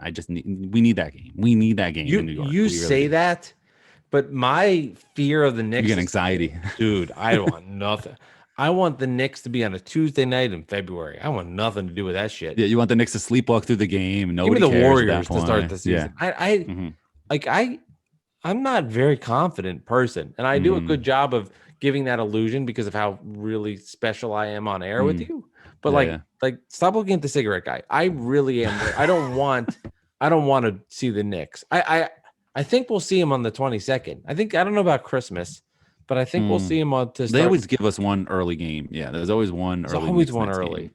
We need that game. We need that game in New York. You say that, but my fear of the Knicks, you get anxiety. Dude, I want nothing. I want the Knicks to be on a Tuesday night in February. I want nothing to do with that shit. Yeah, you want the Knicks to sleepwalk through the game. Nobody Give me the cares Warriors to start the season. Yeah. I'm not a very confident person, and I do a good job of giving that illusion because of how really special I am on air with you. But like stop looking at the cigarette guy. I really am. I don't want to see the Knicks. I think we'll see him on the 22nd. I don't know about Christmas, but I think we'll see him on to start. They always give us one early game. Yeah, there's always one early. Always one early. Game.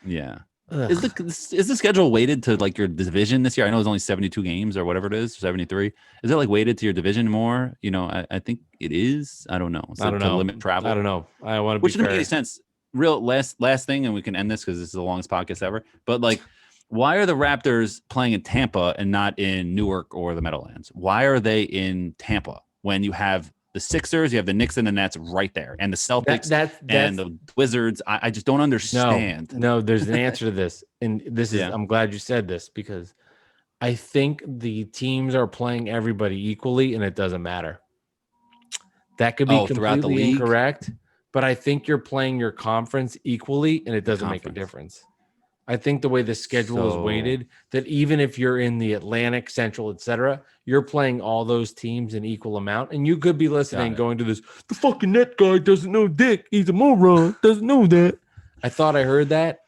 Yeah. Is the schedule weighted to like your division this year? I know it's only 72 games or whatever it is, 73. Is it like weighted to your division more? I think it is. I don't know. I So don't to know. limit travel, I don't know. I want to be which doesn't make any fair. sense. Real last thing, and we can end this because this is the longest podcast ever. But like, why are the Raptors playing in Tampa and not in Newark or the Meadowlands? Why are they in Tampa when you have the Sixers, you have the Knicks and the Nets right there, and the Celtics and That's the Wizards? I just don't understand. no. There's an answer to this, and this is. Yeah. I'm glad you said this because I think the teams are playing everybody equally, and it doesn't matter. That could be Oh, throughout the completely league, incorrect, but I think you're playing your conference equally, and it the doesn't make a conference. difference. I think the way the schedule is So weighted, that even if you're in the Atlantic, Central, etc., you're playing all those teams in equal amount. And you could be listening, got it. going to this, the fucking net guy doesn't know dick. He's a moron, doesn't know that. I thought I heard that,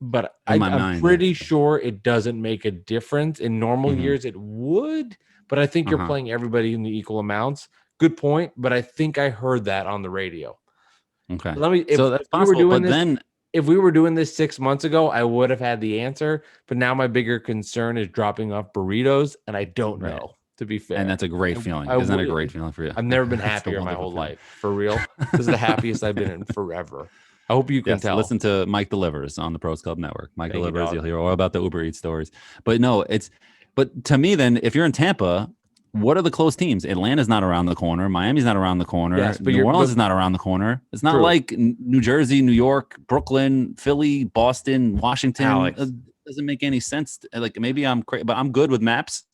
but In my I'm mind, pretty sure it doesn't make a difference. In normal mm-hmm. years, it would, but I think you're Uh-huh. playing everybody in the equal amounts. Good point, but I think I heard that on the radio. Okay. Let me, So that's if we were possible, doing but this, then if we were doing this 6 months ago, I would have had the answer. But now my bigger concern is dropping off burritos, and I don't right. know. To be fair, And that's a great feeling. I Isn't that a would. great feeling for you? I've never been That's a happier in my wonderful whole feeling. life, for real. This is the happiest I've been in forever. I hope you can Yes, tell. listen to Mike Delivers on the Pros Club Network. Mike Thank you, Delivers, dog. you'll hear all about the Uber Eats stories. But no, but to me, then, if you're in Tampa, what are the close teams? Atlanta's not around the corner. Miami's not around the corner. Yes, but New you're Orleans is not around the corner. It's not True. like New Jersey, New York, Brooklyn, Philly, Boston, Washington. Alex. It doesn't make any sense. Like maybe I'm crazy, but I'm good with maps.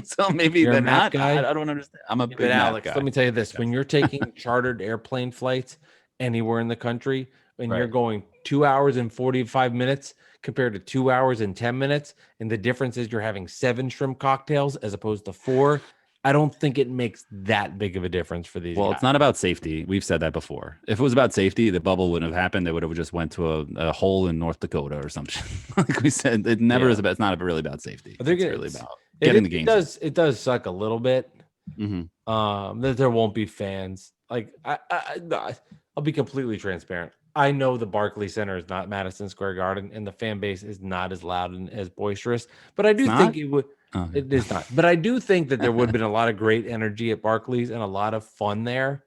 So maybe You're a they're map not. guy? I don't understand. I'm a Yeah, big but map Alex, guy. let me tell you this: Yes. when you're taking chartered airplane flights anywhere in the country, and you're Right. going 2 hours and 45 minutes compared to 2 hours and 10 minutes, and the difference is you're having 7 shrimp cocktails as opposed to 4, I don't think it makes that big of a difference for these Well, guys. it's not about safety. We've said that before. If it was about safety, the bubble wouldn't have happened. They would have just went to a hole in North Dakota or something. Like we said, it never Yeah. is about. It's not really about safety. I think It's really it's about it, getting it, the it games. does suck a little bit. Mm-hmm. That there won't be fans. Like I'll be completely transparent. I know the Barclays Center is not Madison Square Garden, and the fan base is not as loud and as boisterous. But I do think it would. Oh, okay. It is not. But I do think that there would have been a lot of great energy at Barclays and a lot of fun there.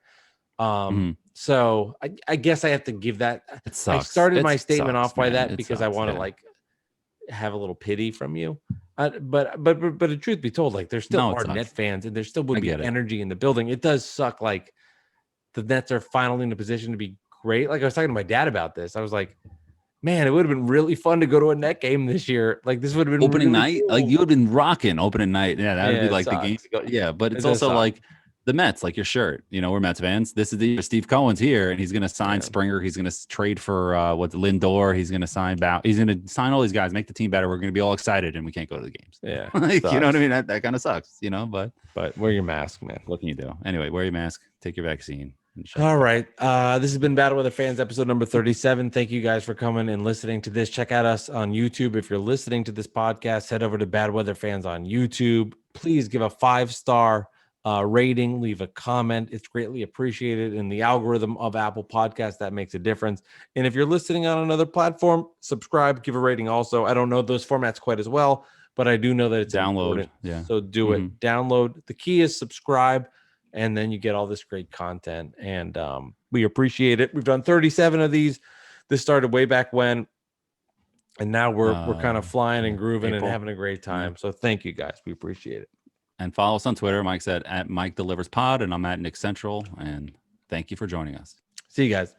So I guess I have to give that. It sucks. I started It my statement sucks, off by man. that It because I sucks, want to yeah. like have a little pity from you. But the truth be told, like there still No, it are Net sucks. fans, and there still would I be get it. energy in the building. It does suck. Like the Nets are finally in a position to be great. Like I was talking to my dad about this. I was like, man, it would have been really fun to go to a Net game this year. Like this would have been Opening really night, cool. like you would have been rocking opening night. Yeah, that would be Yeah, it like the game. sucks. Yeah, but It it's does also suck. like the Mets, like your shirt. We're Mets fans. This is the year Steve Cohen's here, and he's going to sign Yeah. Springer. He's going to trade for what's Lindor. He's going to sign Bow. He's going to sign all these guys, make the team better. We're going to be all excited, and we can't go to the games. Yeah, Like, you know what I sucks. mean? That kind of sucks. But But wear your mask, man. what can you do? Anyway, wear your mask, take your vaccine. And shut All up. right. This has been Battle with the Fans, episode number 37. Thank you guys for coming and listening to this. Check out us on YouTube. If you're listening to this podcast, head over to Bad Weather Fans on YouTube. Please give a 5-star rating, leave a comment. It's greatly appreciated in the algorithm of Apple Podcasts. That makes a difference. And if you're listening on another platform, subscribe, give a rating also. I don't know those formats quite as well, but I do know that it's Download. important. Yeah. So do it. Download. The key is subscribe. And then you get all this great content, and we appreciate it. We've done 37 of these. This started way back when, and now we're kind of flying and grooving April. and having a great time. So thank you guys. We appreciate it. And follow us on Twitter. Mike said at Mike Delivers Pod, and I'm at Nick Central. And thank you for joining us. See you guys.